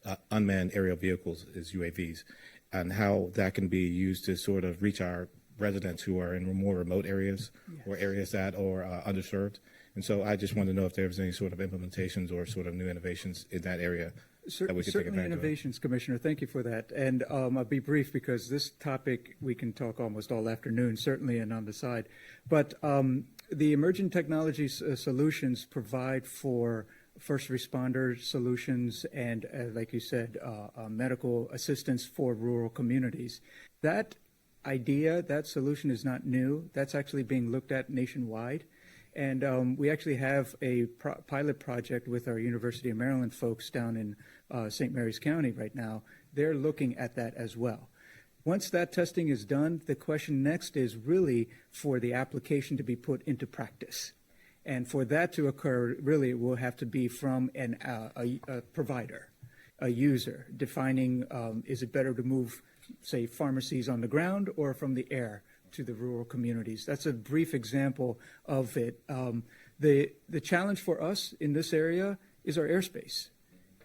how unmanned aerial vehicles is UAVs and how that can be used to sort of reach our residents who are in more remote areas or areas that are underserved. And so I just wanted to know if there was any sort of implementations or sort of new innovations in that area that we could take advantage of. Innovations, Commissioner. Thank you for that. And I'll be brief because this topic we can talk almost all afternoon, certainly, and on the side. But the emerging technology solutions provide for first responder solutions and, like you said, medical assistance for rural communities. That idea, that solution is not new. That's actually being looked at nationwide. And we actually have a pilot project with our University of Maryland folks down in St. Mary's County right now. They're looking at that as well. Once that testing is done, the question next is really for the application to be put into practice. And for that to occur, really, it will have to be from a provider, a user, defining is it better to move, say, pharmacies on the ground or from the air to the rural communities. That's a brief example of it. The challenge for us in this area is our airspace.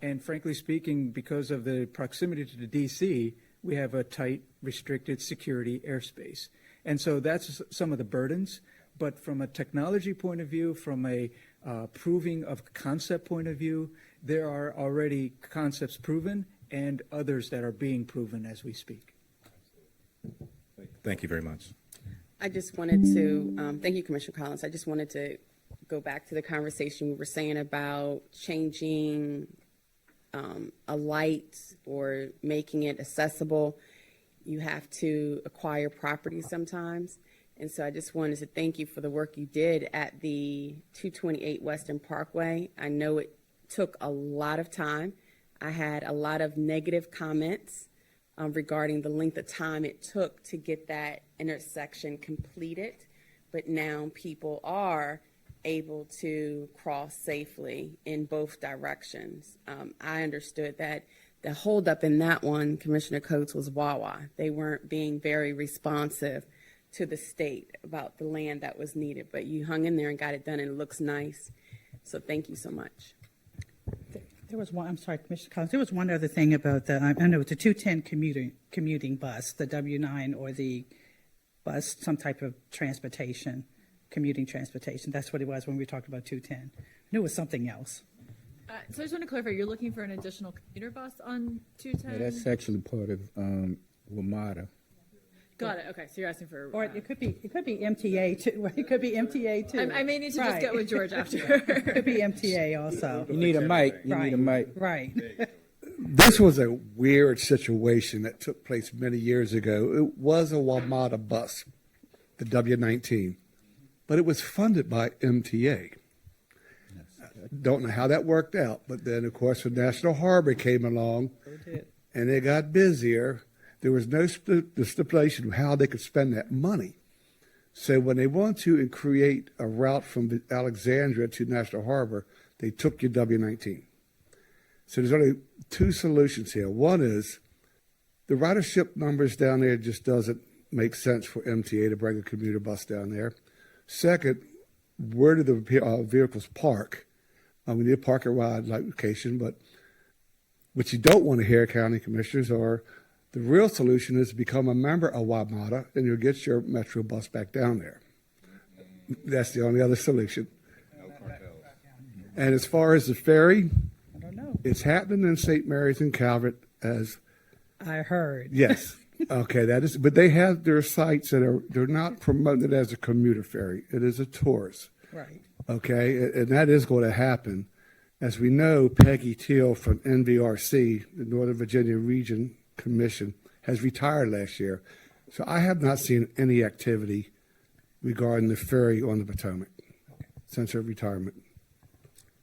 And frankly speaking, because of the proximity to the DC, we have a tight, restricted security airspace. And so that's some of the burdens. But from a technology point of view, from a proving of concept point of view, there are already concepts proven and others that are being proven as we speak. Thank you very much. I just wanted to, thank you, Commissioner Collins. I just wanted to go back to the conversation we were saying about changing a light or making it accessible. You have to acquire property sometimes. And so I just wanted to thank you for the work you did at the 228 Western Parkway. I know it took a lot of time. I had a lot of negative comments regarding the length of time it took to get that intersection completed. But now people are able to cross safely in both directions. I understood that the holdup in that one, Commissioner Coates, was Wawa. They weren't being very responsive to the state about the land that was needed, but you hung in there and got it done, and it looks nice. So thank you so much. There was one, I'm sorry, Commissioner Collins, there was one other thing about the, I know it's a 210 commuting bus, the W9 or the bus, some type of transportation, commuting transportation. That's what it was when we talked about 210. I knew it was something else. So I just want to clarify, you're looking for an additional commuter bus on 210? Yeah, that's actually part of WMATA. Got it. Okay, so you're asking for, Or it could be MTA too. It could be MTA too. I may need to just Right. get with George after. It could be MTA also. You need a mic. You need a mic. Right. This was a weird situation that took place many years ago. It was a WMATA bus, the W19, but it was funded by MTA. Don't know how that worked out, but then, of course, when National Harbor came along and it got busier, there was no stipulation of how they could spend that money. So when they wanted to create a route from Alexandria to National Harbor, they took your W19. So there's only two solutions here. One is the ridership numbers down there just doesn't make sense for MTA to bring a commuter bus down there. Second, where do the vehicles park? We need a park and ride location, but what you don't want to hear, county commissioners, are the real solution is to become a member of WMATA, and you'll get your Metro bus back down there. That's the only other solution. And as far as the ferry, I don't know. it's happening in St. Mary's and Calvert as I heard. yes. Okay, that is, but they have their sites that they're not promoted as a commuter ferry. It is a tourist. Right. Okay, and that is going to happen. As we know, Peggy Teal from NVRC, the Northern Virginia Region Commission, has retired last year. So I have not seen any activity regarding the ferry on the Potomac since her retirement.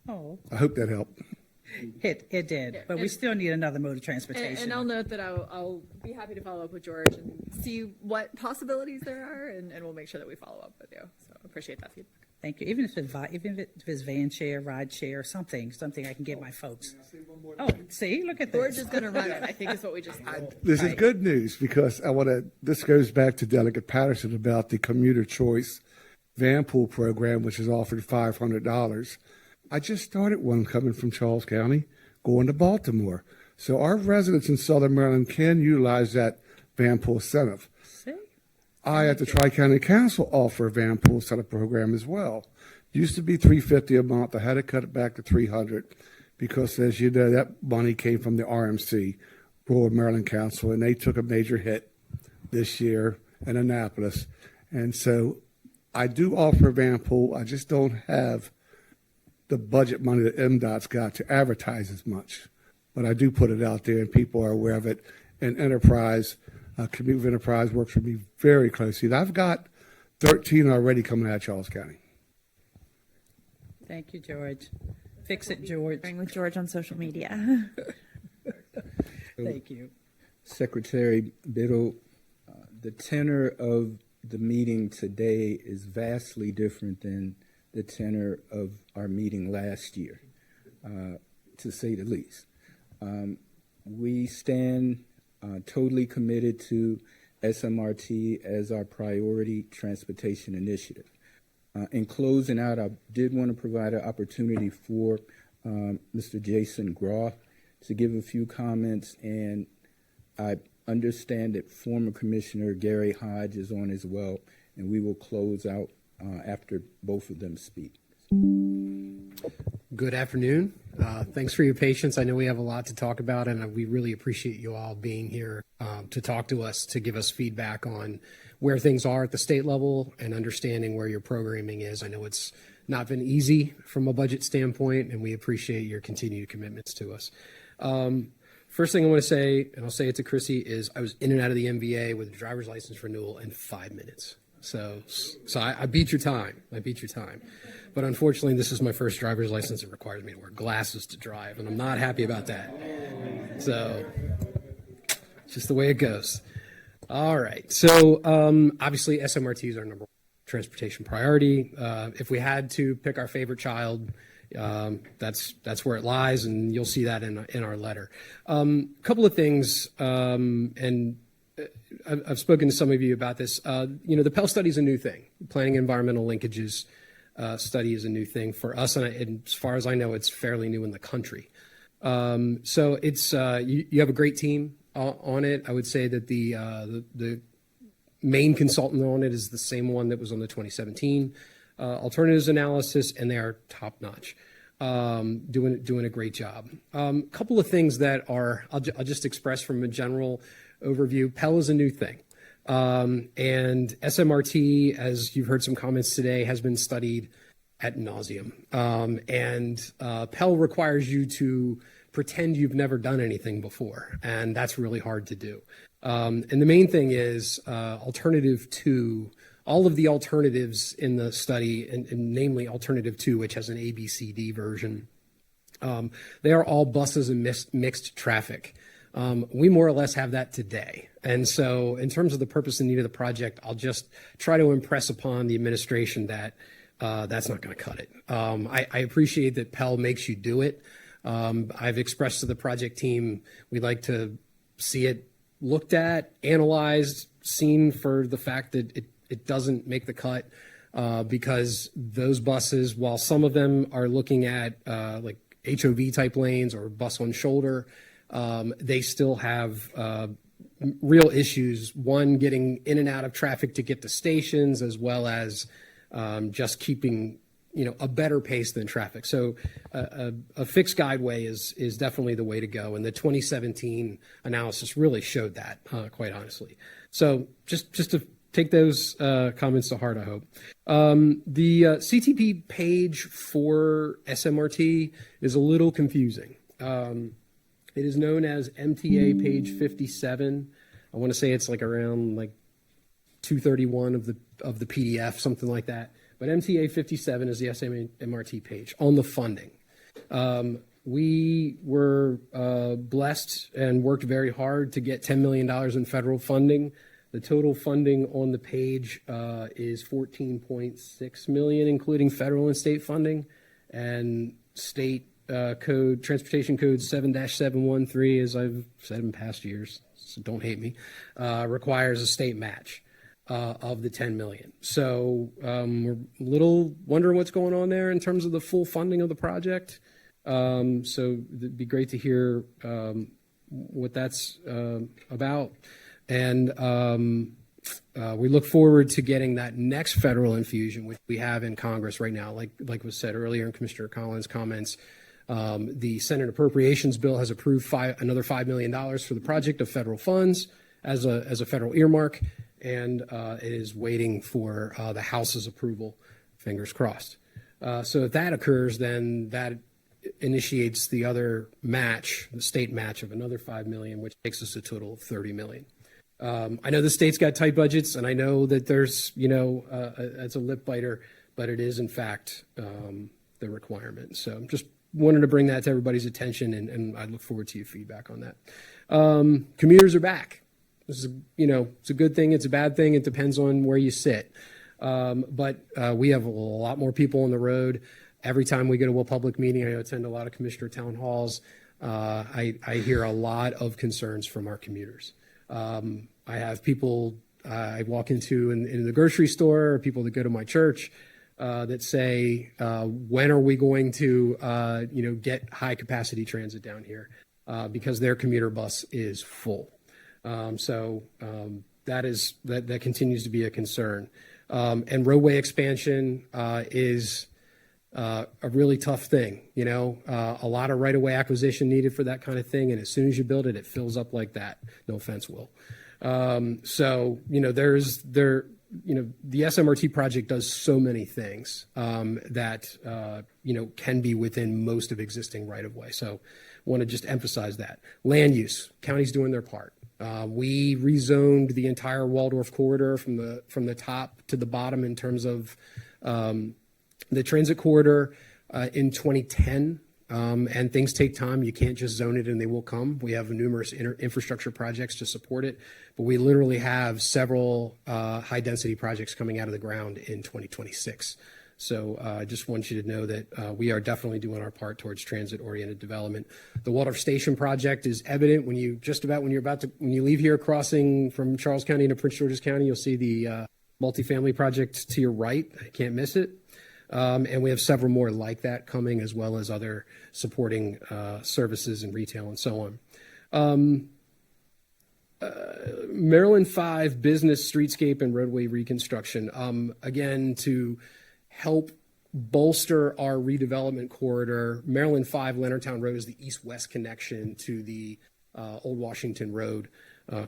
Oh. I hope that helped. It did, but we still need another mode of transportation. And I'll note that I'll be happy to follow up with George and see what possibilities there are, and we'll make sure that we follow up with you. So I appreciate that feedback. Thank you. Even if it's van share, ride share, something I can get my folks. Oh, see, look at this. George is going to run it, I think is what we just did. This is good news because this goes back to Delegate Patterson about the commuter choice van pool program, which is offered $500. I just started one coming from Charles County, going to Baltimore. So our residents in Southern Maryland can utilize that van pool incentive. See? I, at the Tri-County Council, offer a van pool incentive program as well. Used to be $350 a month. I had to cut it back to $300 because, as you know, that money came from the RMC, Rural Maryland Council, and they took a major hit this year in Annapolis. And so I do offer a van pool. I just don't have the budget money that MDOT's got to advertise as much. But I do put it out there, and people are aware of it. And Enterprise, Commute with Enterprise works with me very closely. And I've got 13 already coming out of Charles County. Thank you, George. Fix it, George. With George on social media. Thank you. Secretary Biddle, The tenor of the meeting today is vastly different than the tenor of our meeting last year, to say the least. We stand totally committed to SMRT as our priority transportation initiative. In closing out, I did want to provide an opportunity for Mr. Jason Groff to give a few comments, and I understand that former Commissioner Gary Hodge is on as well, and we will close out after both of them speak. Good afternoon. Thanks for your patience. I know we have a lot to talk about, and we really appreciate you all being here to talk to us, to give us feedback on where things are at the state level and understanding where your programming is. I know it's not been easy from a budget standpoint, and we appreciate your continued commitments to us. First thing I want to say, and I'll say it to Chrissy, is I was in and out of the MVA with a driver's license renewal in 5 minutes. So I beat your time. I beat your time. But unfortunately, this is my first driver's license. It requires me to wear glasses to drive, and I'm not happy about that. So just the way it goes. All right. So obviously, SMRT is our number one transportation priority. If we had to pick our favorite child, that's where it lies, and you'll see that in our letter. Couple of things, and I've spoken to some of you about this. The Pell study is a new thing. Planning environmental linkages study is a new thing for us, and as far as I know, it's fairly new in the country. So it's you have a great team on it. I would say that the main consultant on it is the same one that was on the 2017 alternatives analysis, and they are top notch, doing a great job. Couple of things that are I'll just express from a general overview. Pell is a new thing. And SMRT, as you've heard some comments today, has been studied ad nauseum. And Pell requires you to pretend you've never done anything before, and that's really hard to do. And the main thing is alternative 2, all of the alternatives in the study, and namely alternative 2, which has an ABCD version, they are all buses and mixed traffic. We more or less have that today. And so in terms of the purpose and need of the project, I'll just try to impress upon the administration that that's not going to cut it. I appreciate that Pell makes you do it. I've expressed to the project team we'd like to see it looked at, analyzed, seen for the fact that it doesn't make the cut because those buses, while some of them are looking at like HOV type lanes or bus on shoulder, they still have real issues, one, getting in and out of traffic to get to stations, as well as just keeping a better pace than traffic. So a fixed guideway is definitely the way to go, and the 2017 analysis really showed that, quite honestly. So just to take those comments to heart, I hope. The CTP page for SMRT is a little confusing. It is known as MTA page 57. I want to say it's like around 231 of the PDF, something like that. But MTA 57 is the SMRT page on the funding. We were blessed and worked very hard to get $10 million in federal funding. The total funding on the page is $14.6 million, including federal and state funding, and state code, transportation code 7-713, as I've said in past years, so don't hate me, requires a state match of the $10 million. So we're a little wondering what's going on there in terms of the full funding of the project. So it'd be great to hear what that's about. And we look forward to getting that next federal infusion, which we have in Congress right now. Like was said earlier in Commissioner Collins' comments, the Senate Appropriations Bill has approved another $5 million for the project of federal funds as a federal earmark, and it is waiting for the House's approval, fingers crossed. So if that occurs, then that initiates the other match, the state match of another $5 million, which takes us to a total of $30 million. I know the state's got tight budgets, and I know that there's, it's a lip biter, but it is in fact the requirement. So just wanted to bring that to everybody's attention, and I look forward to your feedback on that. Commuters are back. This is, it's a good thing, it's a bad thing, it depends on where you sit. But we have a lot more people on the road. Every time we go to a public meeting, I attend a lot of commissioner town halls. I hear a lot of concerns from our commuters. I have people I walk into in the grocery store, or people that go to my church, that say, when are we going to, get high capacity transit down here? Because their commuter bus is full. That continues to be a concern. And roadway expansion is a really tough thing. A lot of right-of-way acquisition needed for that kind of thing, and as soon as you build it, it fills up like that. No offense, Will. The SMRT project does so many things that can be within most of existing right-of-way. So want to just emphasize that. Land use, county's doing their part. We rezoned the entire Waldorf corridor from the top to the bottom in terms of the transit corridor in 2010. And things take time. You can't just zone it and they will come. We have numerous infrastructure projects to support it, but we literally have several high-density projects coming out of the ground in 2026. So I just want you to know that we are definitely doing our part towards transit-oriented development. The Waldorf Station project is evident when you leave here crossing from Charles County into Prince George's County, you'll see the multifamily project to your right. I can't miss it. And we have several more like that coming, as well as other supporting services and retail and so on. Maryland 5 business streetscape and roadway reconstruction. Again, to help bolster our redevelopment corridor, Maryland 5 Leonardtown Road is the east-west connection to the Old Washington Road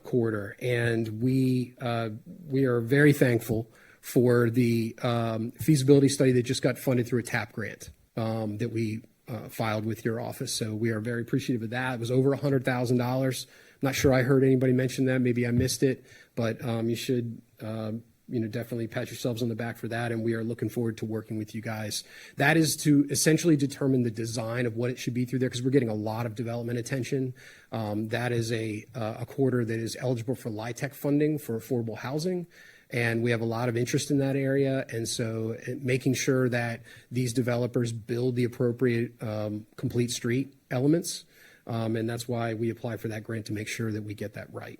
corridor. And we are very thankful for the feasibility study that just got funded through a TAP grant that we filed with your office. So we are very appreciative of that. It was over $100,000. I'm not sure I heard anybody mention that. Maybe I missed it, but you should definitely pat yourselves on the back for that. And we are looking forward to working with you guys. That is to essentially determine the design of what it should be through there, because we're getting a lot of development attention. That is a corridor that is eligible for LIHTC funding for affordable housing. And we have a lot of interest in that area. And so making sure that these developers build the appropriate complete street elements. And that's why we apply for that grant, to make sure that we get that right.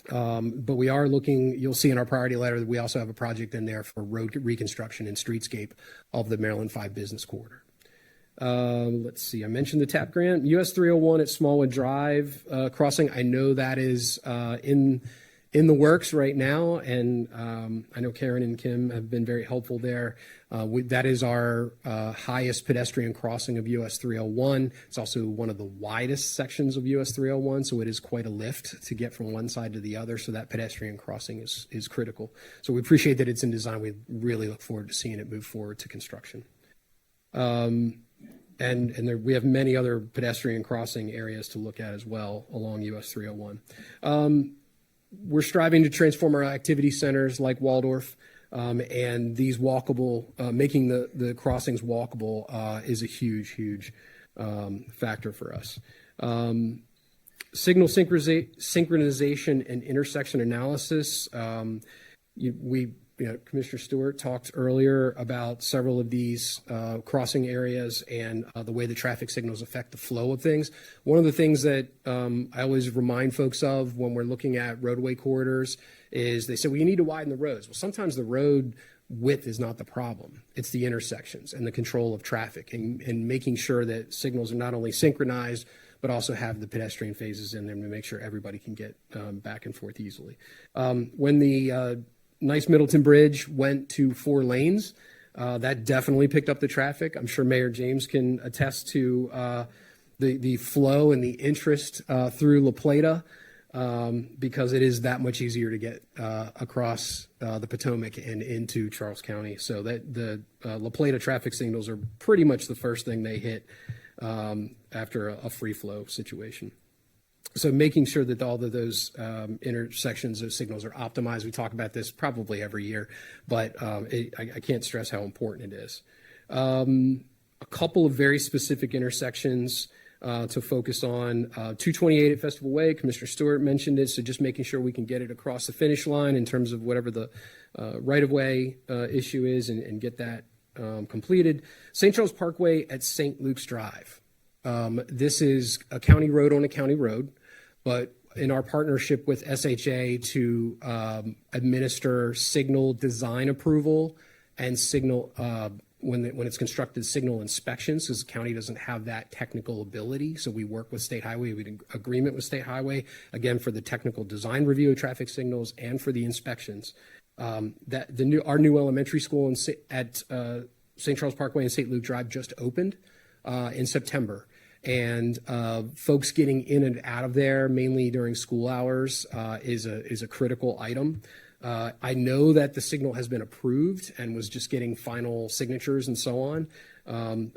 But we are looking, you'll see in our priority letter that we also have a project in there for road reconstruction and streetscape of the Maryland 5 business corridor. Let's see, I mentioned the TAP grant. US 301 at Smallwood Drive crossing. I know that is in the works right now, and I know Karen and Kim have been very helpful there. That is our highest pedestrian crossing of US 301. It's also one of the widest sections of US 301, so it is quite a lift to get from one side to the other, so that pedestrian crossing is critical. So we appreciate that it's in design. We really look forward to seeing it move forward to construction. And we have many other pedestrian crossing areas to look at as well along US 301. We're striving to transform our activity centers like Waldorf, and these walkable, making the crossings walkable is a huge factor for us. Signal synchronization and intersection analysis. Commissioner Stewart talked earlier about several of these crossing areas and the way the traffic signals affect the flow of things. One of the things that I always remind folks of when we're looking at roadway corridors is they say, well, you need to widen the roads. Well, sometimes the road width is not the problem. It's the intersections and the control of traffic and making sure that signals are not only synchronized, but also have the pedestrian phases in them to make sure everybody can get back and forth easily. When the Nice Middleton Bridge went to 4 lanes, that definitely picked up the traffic. I'm sure Mayor James can attest to the flow and the interest through La Plata, because it is that much easier to get across the Potomac and into Charles County. So that the La Plata traffic signals are pretty much the first thing they hit after a free flow situation. So making sure that all of those intersections, those signals are optimized. We talk about this probably every year, but I can't stress how important it is. A couple of very specific intersections to focus on 228 at Festival Way. Commissioner Stewart mentioned it, so just making sure we can get it across the finish line in terms of whatever the right-of-way issue is and get that completed. St. Charles Parkway at St. Luke's Drive. This is a county road on a county road, but in our partnership with SHA to administer signal design approval and signal when it's constructed signal inspections, because the county doesn't have that technical ability. So we work with State Highway. We had agreement with State Highway, again, for the technical design review of traffic signals and for the inspections. Our new elementary school at St. Charles Parkway and St. Luke Drive just opened in September. And folks getting in and out of there, mainly during school hours, is a critical item. I know that the signal has been approved and was just getting final signatures and so on.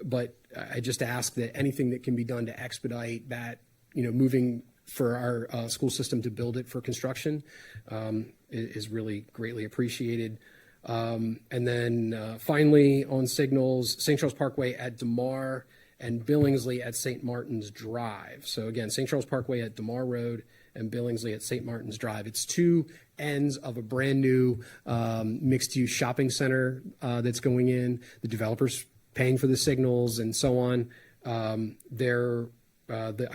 But I just ask that anything that can be done to expedite that, moving for our school system to build it for construction is really greatly appreciated. And then finally on signals, St. Charles Parkway at DeMar and Billingsley at St. Martin's Drive. So again, St. Charles Parkway at DeMar Road and Billingsley at St. Martin's Drive. It's two ends of a brand new mixed-use shopping center that's going in. The developer's paying for the signals and so on. I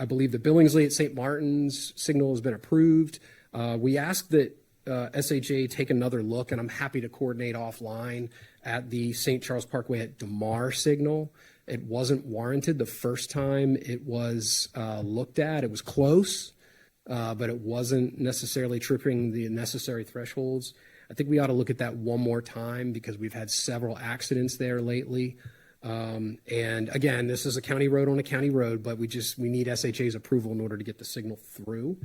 believe the Billingsley at St. Martin's signal has been approved. We asked that SHA take another look, and I'm happy to coordinate offline at the St. Charles Parkway at DeMar signal. It wasn't warranted the first time it was looked at. It was close, but it wasn't necessarily tripping the necessary thresholds. I think we ought to look at that one more time because we've had several accidents there lately. And again, this is a county road on a county road, but we need SHA's approval in order to get the signal through.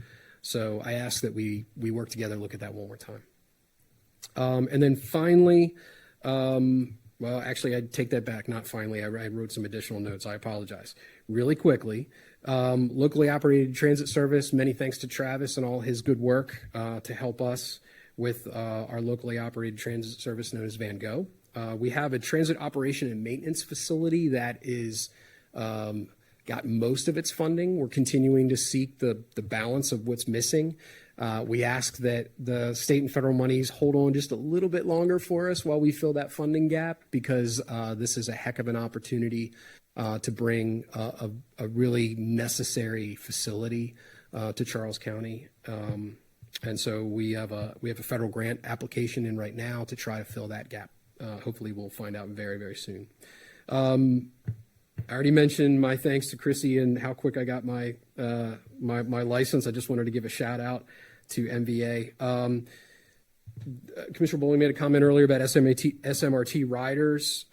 So I ask that we work together and look at that one more time. And then finally, well, actually, I'd take that back. Not finally. I wrote some additional notes. I apologize. Really quickly, locally operated transit service, many thanks to Travis and all his good work to help us with our locally operated transit service known as Van Gogh. We have a transit operation and maintenance facility that is got most of its funding. We're continuing to seek the balance of what's missing. We ask that the state and federal monies hold on just a little bit longer for us while we fill that funding gap, because this is a heck of an opportunity to bring a really necessary facility to Charles County. And so we have a federal grant application in right now to try to fill that gap. Hopefully we'll find out very, very soon. I already mentioned my thanks to Chrissy and how quick I got my license. I just wanted to give a shout out to MVA. Commissioner Bowling made a comment earlier about SMRT riders.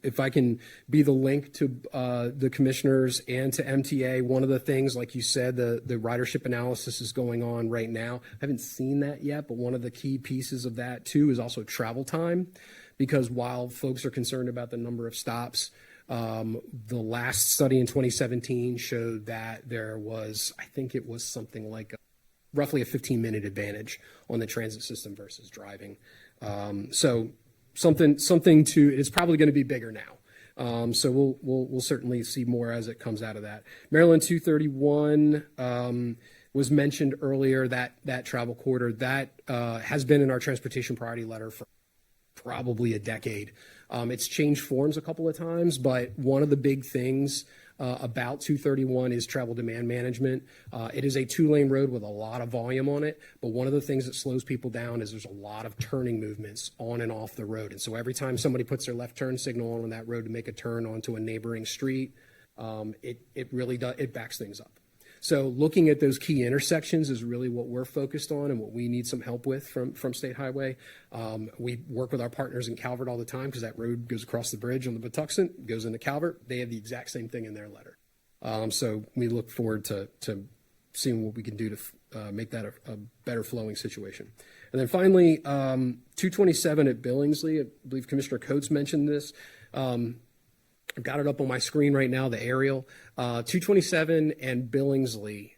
If I can be the link to the commissioners and to MTA, one of the things, like you said, the ridership analysis is going on right now. I haven't seen that yet, but one of the key pieces of that too is also travel time, because while folks are concerned about the number of stops, the last study in 2017 showed that there was, I think it was something like roughly a 15-minute advantage on the transit system versus driving. So something to, it's probably going to be bigger now. So we'll certainly see more as it comes out of that. Maryland 231 was mentioned earlier, that travel corridor that has been in our transportation priority letter for probably a decade. It's changed forms a couple of times, but one of the big things about 231 is travel demand management. It is a 2-lane road with a lot of volume on it, but one of the things that slows people down is there's a lot of turning movements on and off the road. And so every time somebody puts their left turn signal on that road to make a turn onto a neighboring street, it really does, it backs things up. So looking at those key intersections is really what we're focused on and what we need some help with from State Highway. We work with our partners in Calvert all the time because that road goes across the bridge on the Patuxent, goes into Calvert. They have the exact same thing in their letter. So we look forward to seeing what we can do to make that a better flowing situation. And then finally, 227 at Billingsley, I believe Commissioner Coates mentioned this. I've got it up on my screen right now, the aerial. 227 and Billingsley,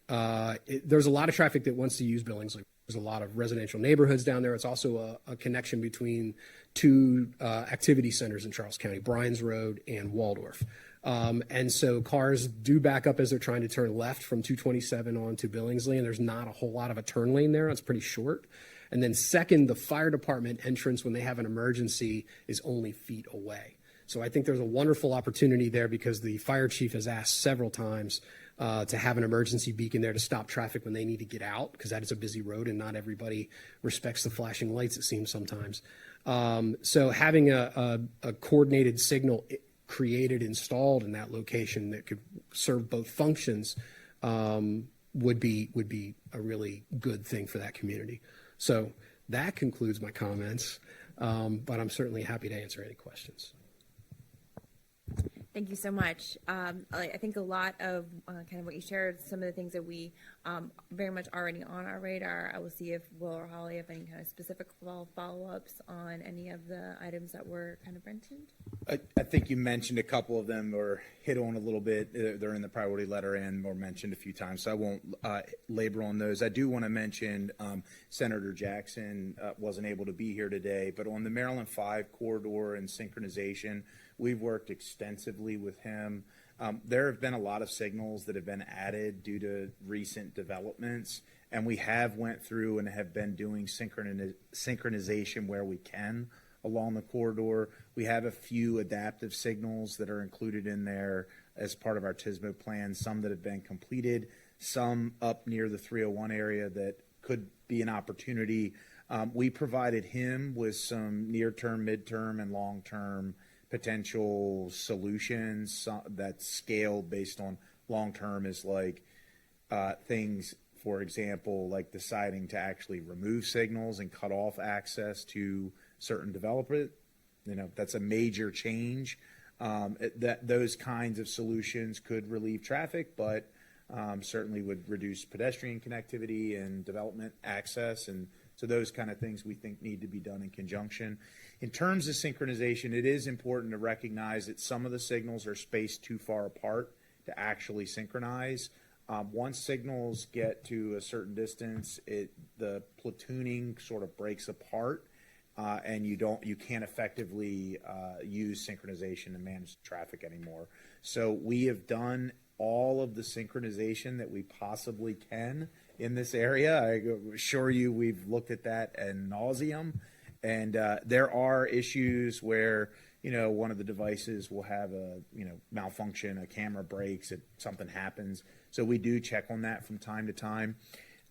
there's a lot of traffic that wants to use Billingsley. There's a lot of residential neighborhoods down there. It's also a connection between two activity centers in Charles County, Bryan's Road and Waldorf. And so cars do back up as they're trying to turn left from 227 onto Billingsley, and there's not a whole lot of a turn lane there. It's pretty short. And then second, the fire department entrance when they have an emergency is only feet away. So I think there's a wonderful opportunity there because the fire chief has asked several times to have an emergency beacon there to stop traffic when they need to get out, because that is a busy road and not everybody respects the flashing lights, it seems sometimes. So having a coordinated signal created, installed in that location that could serve both functions would be a really good thing for that community. So that concludes my comments, but I'm certainly happy to answer any questions. Thank you so much. I think a lot of kind of what you shared, some of the things that we very much already on our radar. I will see if Will or Holly have any kind of specific follow-ups on any of the items that were kind of mentioned. I think you mentioned a couple of them or hit on a little bit. They're in the priority letter and were mentioned a few times, so I won't labor on those. I do want to mention Senator Jackson wasn't able to be here today, but on the Maryland 5 corridor and synchronization, we've worked extensively with him. There have been a lot of signals that have been added due to recent developments, and we have went through and have been doing synchronization where we can along the corridor. We have a few adaptive signals that are included in there as part of our TSMO plan, some that have been completed, some up near the 301 area that could be an opportunity. We provided him with some near-term, mid-term, and long-term potential solutions that scale based on long-term is like things, for example, like deciding to actually remove signals and cut off access to certain developers. That's a major change. Those kinds of solutions could relieve traffic, but certainly would reduce pedestrian connectivity and development access. And so those kind of things we think need to be done in conjunction. In terms of synchronization, it is important to recognize that some of the signals are spaced too far apart to actually synchronize. Once signals get to a certain distance, the platooning sort of breaks apart, and you can't effectively use synchronization to manage the traffic anymore. So we have done all of the synchronization that we possibly can in this area. I assure you we've looked at that ad nauseum. And there are issues where, one of the devices will have a, malfunction, a camera breaks, something happens. So we do check on that from time to time.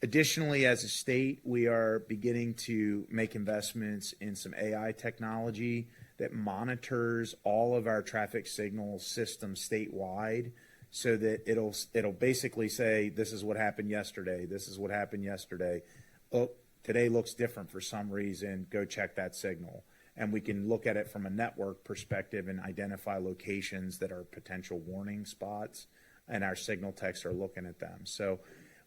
Additionally, as a state, we are beginning to make investments in some AI technology that monitors all of our traffic signal systems statewide, so that it'll basically say, this is what happened yesterday, this is what happened yesterday. Oh, today looks different for some reason, go check that signal. And we can look at it from a network perspective and identify locations that are potential warning spots, and our signal techs are looking at them. So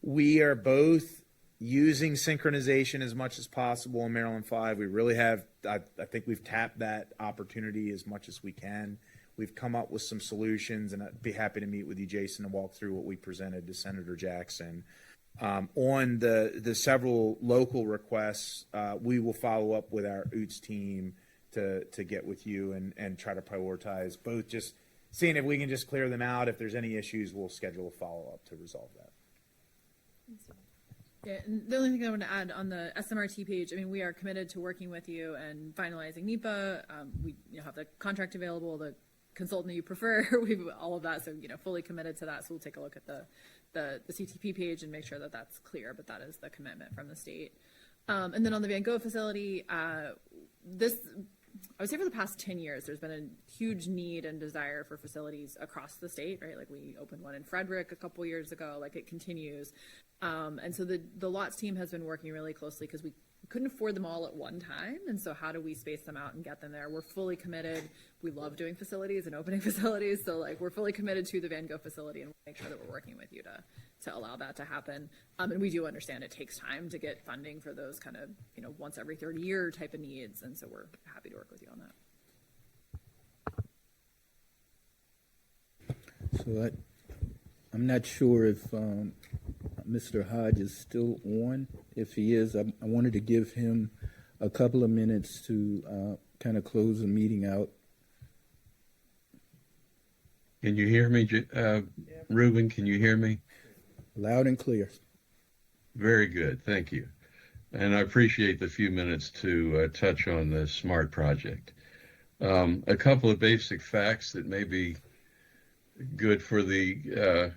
we are both using synchronization as much as possible in Maryland 5. We really have, I think we've tapped that opportunity as much as we can. We've come up with some solutions, and I'd be happy to meet with you, Jason, and walk through what we presented to Senator Jackson. On the several local requests, we will follow up with our OOTS team to get with you and try to prioritize both, just seeing if we can just clear them out. If there's any issues, we'll schedule a follow-up to resolve that. Yeah, and the only thing I want to add on the SMRT page, we are committed to working with you and finalizing NEPA. We have the contract available, the consultant you prefer, we've all of that, so fully committed to that. So we'll take a look at the CTP page and make sure that that's clear, but that is the commitment from the state. And then on the Van Gogh facility, I would say for the past 10 years, there's been a huge need and desire for facilities across the state, right? Like we opened one in Frederick a couple years ago, like it continues. And so the lots team has been working really closely because we couldn't afford them all at one time. And so how do we space them out and get them there? We're fully committed. We love doing facilities and opening facilities. So we're fully committed to the Van Gogh facility, and we'll make sure that we're working with you to allow that to happen. And we do understand it takes time to get funding for those kind of, once every third year type of needs. And so we're happy to work with you on that. So I'm not sure if Mr. Hodge is still on. If he is, I wanted to give him a couple of minutes to kind of close the meeting out. Can you hear me, Ruben? Can you hear me? Loud and clear. Very good. Thank you. And I appreciate the few minutes to touch on the SMART project. A couple of basic facts that may be good for the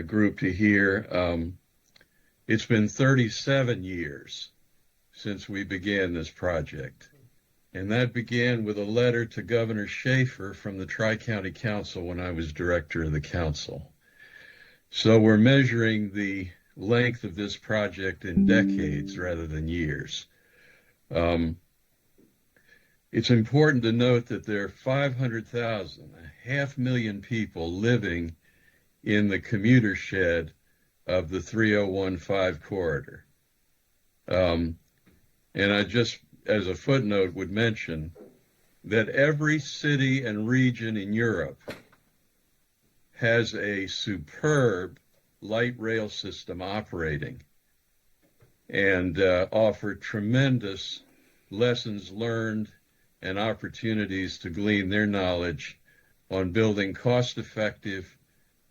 group to hear. It's been 37 years since we began this project. And that began with a letter to Governor Schaefer from the Tri-County Council when I was director of the council. So we're measuring the length of this project in decades rather than years. It's important to note that there are 500,000, 500,000 people living in the commuter shed of the 3015 corridor. And I just, as a footnote, would mention that every city and region in Europe has a superb light rail system operating and offer tremendous lessons learned and opportunities to glean their knowledge on building cost-effective,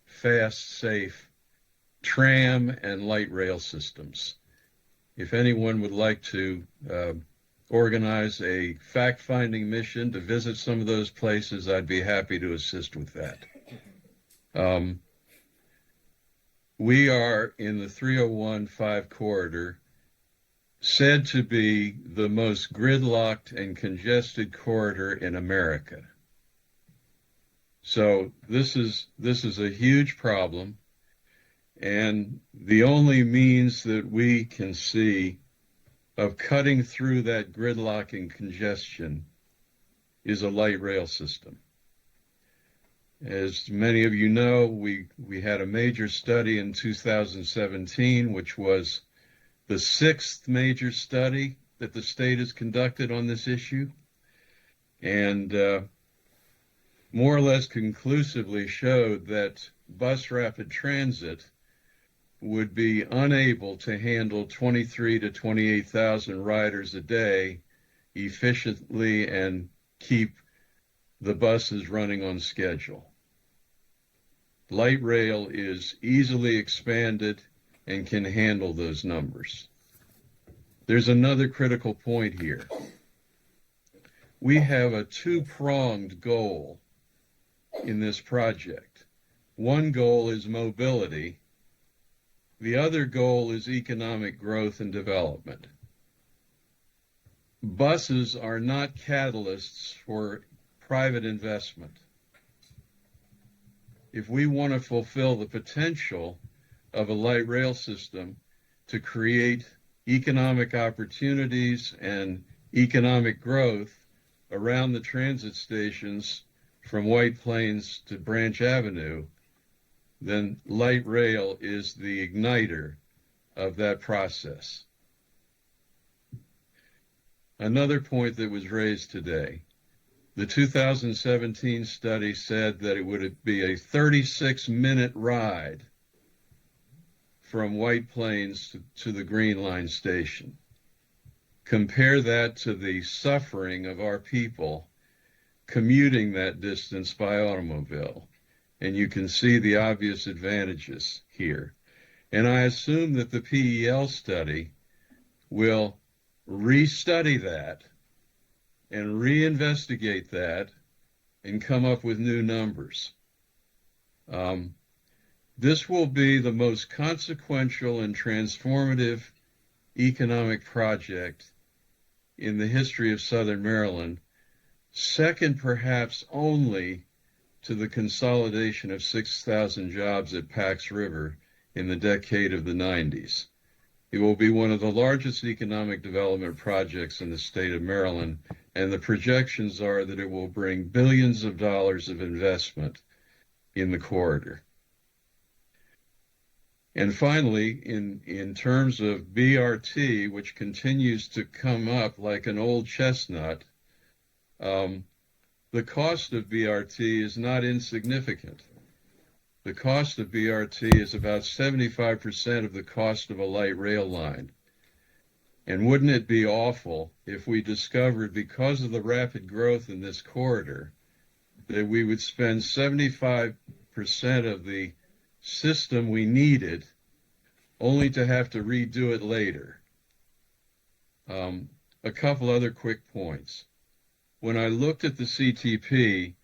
fast, safe tram and light rail systems. If anyone would like to organize a fact-finding mission to visit some of those places, I'd be happy to assist with that. We are in the 3015 corridor, said to be the most gridlocked and congested corridor in America. So this is a huge problem, and the only means that we can see of cutting through that gridlock and congestion is a light rail system. As many of you know, we had a major study in 2017, which was the 6th major study that the state has conducted on this issue, and more or less conclusively showed that bus rapid transit would be unable to handle 23 to 28,000 riders a day efficiently and keep the buses running on schedule. Light rail is easily expanded and can handle those numbers. There's another critical point here. We have a two-pronged goal in this project. One goal is mobility. The other goal is economic growth and development. Buses are not catalysts for private investment. If we want to fulfill the potential of a light rail system to create economic opportunities and economic growth around the transit stations from White Plains to Branch Avenue, then light rail is the igniter of that process. Another point that was raised today, the 2017 study said that it would be a 36-minute ride from White Plains to the Green Line station. Compare that to the suffering of our people commuting that distance by automobile, and you can see the obvious advantages here. And I assume that the PEL study will restudy that and reinvestigate that and come up with new numbers. This will be the most consequential and transformative economic project in the history of Southern Maryland, second perhaps only to the consolidation of 6,000 jobs at Pax River in the decade of the 90s. It will be one of the largest economic development projects in the state of Maryland, and the projections are that it will bring billions of dollars of investment in the corridor. And finally, in terms of BRT, which continues to come up like an old chestnut, the cost of BRT is not insignificant. The cost of BRT is about 75% of the cost of a light rail line. And wouldn't it be awful if we discovered, because of the rapid growth in this corridor, that we would spend 75% of the system we needed only to have to redo it later. A couple other quick points. When I looked at the CTP,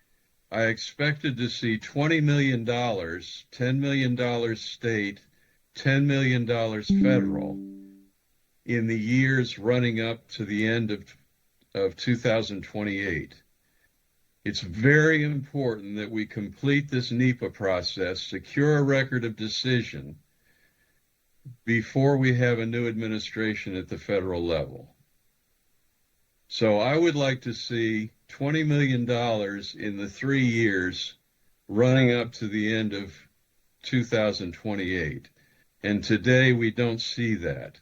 I expected to see $20 million, $10 million state, $10 million federal in the years running up to the end of 2028. It's very important that we complete this NEPA process, secure a record of decision before we have a new administration at the federal level. So I would like to see $20 million in the 3 years running up to the end of 2028. And today we don't see that.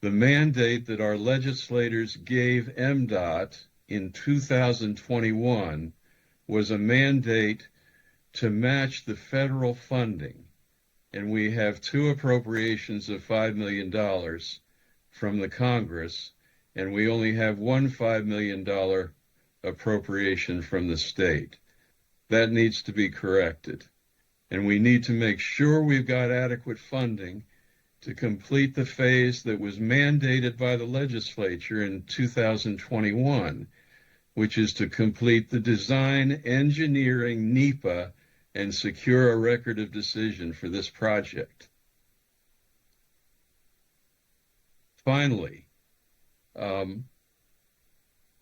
The mandate that our legislators gave MDOT in 2021 was a mandate to match the federal funding. And we have 2 appropriations of $5 million from the Congress, and we only have one $5 million appropriation from the state. That needs to be corrected. And we need to make sure we've got adequate funding to complete the phase that was mandated by the legislature in 2021, which is to complete the design, engineering, NEPA, and secure a record of decision for this project. Finally,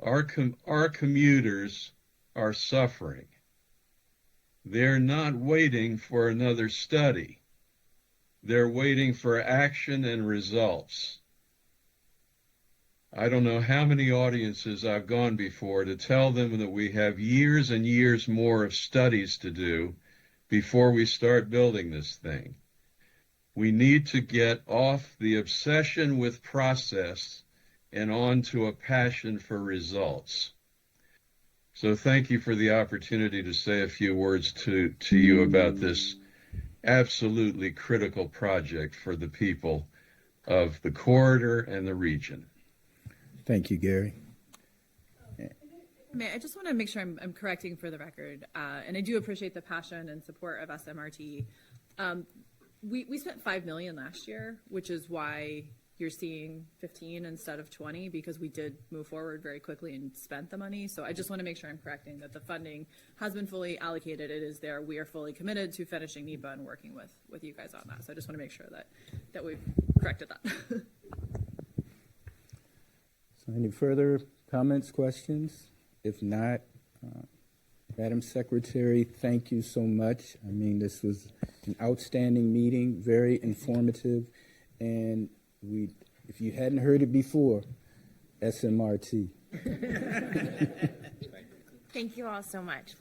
our commuters are suffering. They're not waiting for another study. They're waiting for action and results. I don't know how many audiences I've gone before to tell them that we have years and years more of studies to do before we start building this thing. We need to get off the obsession with process and on to a passion for results. So thank you for the opportunity to say a few words to you about this absolutely critical project for the people of the corridor and the region. Thank you, Gary. I just want to make sure I'm correcting for the record, and I do appreciate the passion and support of SMRT. We spent $5 million last year, which is why you're seeing 15 instead of 20, because we did move forward very quickly and spent the money. So I just want to make sure I'm correcting that the funding has been fully allocated. It is there. We are fully committed to finishing NEPA and working with you guys on that. So I just want to make sure that we've corrected that. So any further comments, questions? If not, Madam Secretary, thank you so much. I mean, this was an outstanding meeting, very informative, and if you hadn't heard it before, SMRT. Thank you all so much.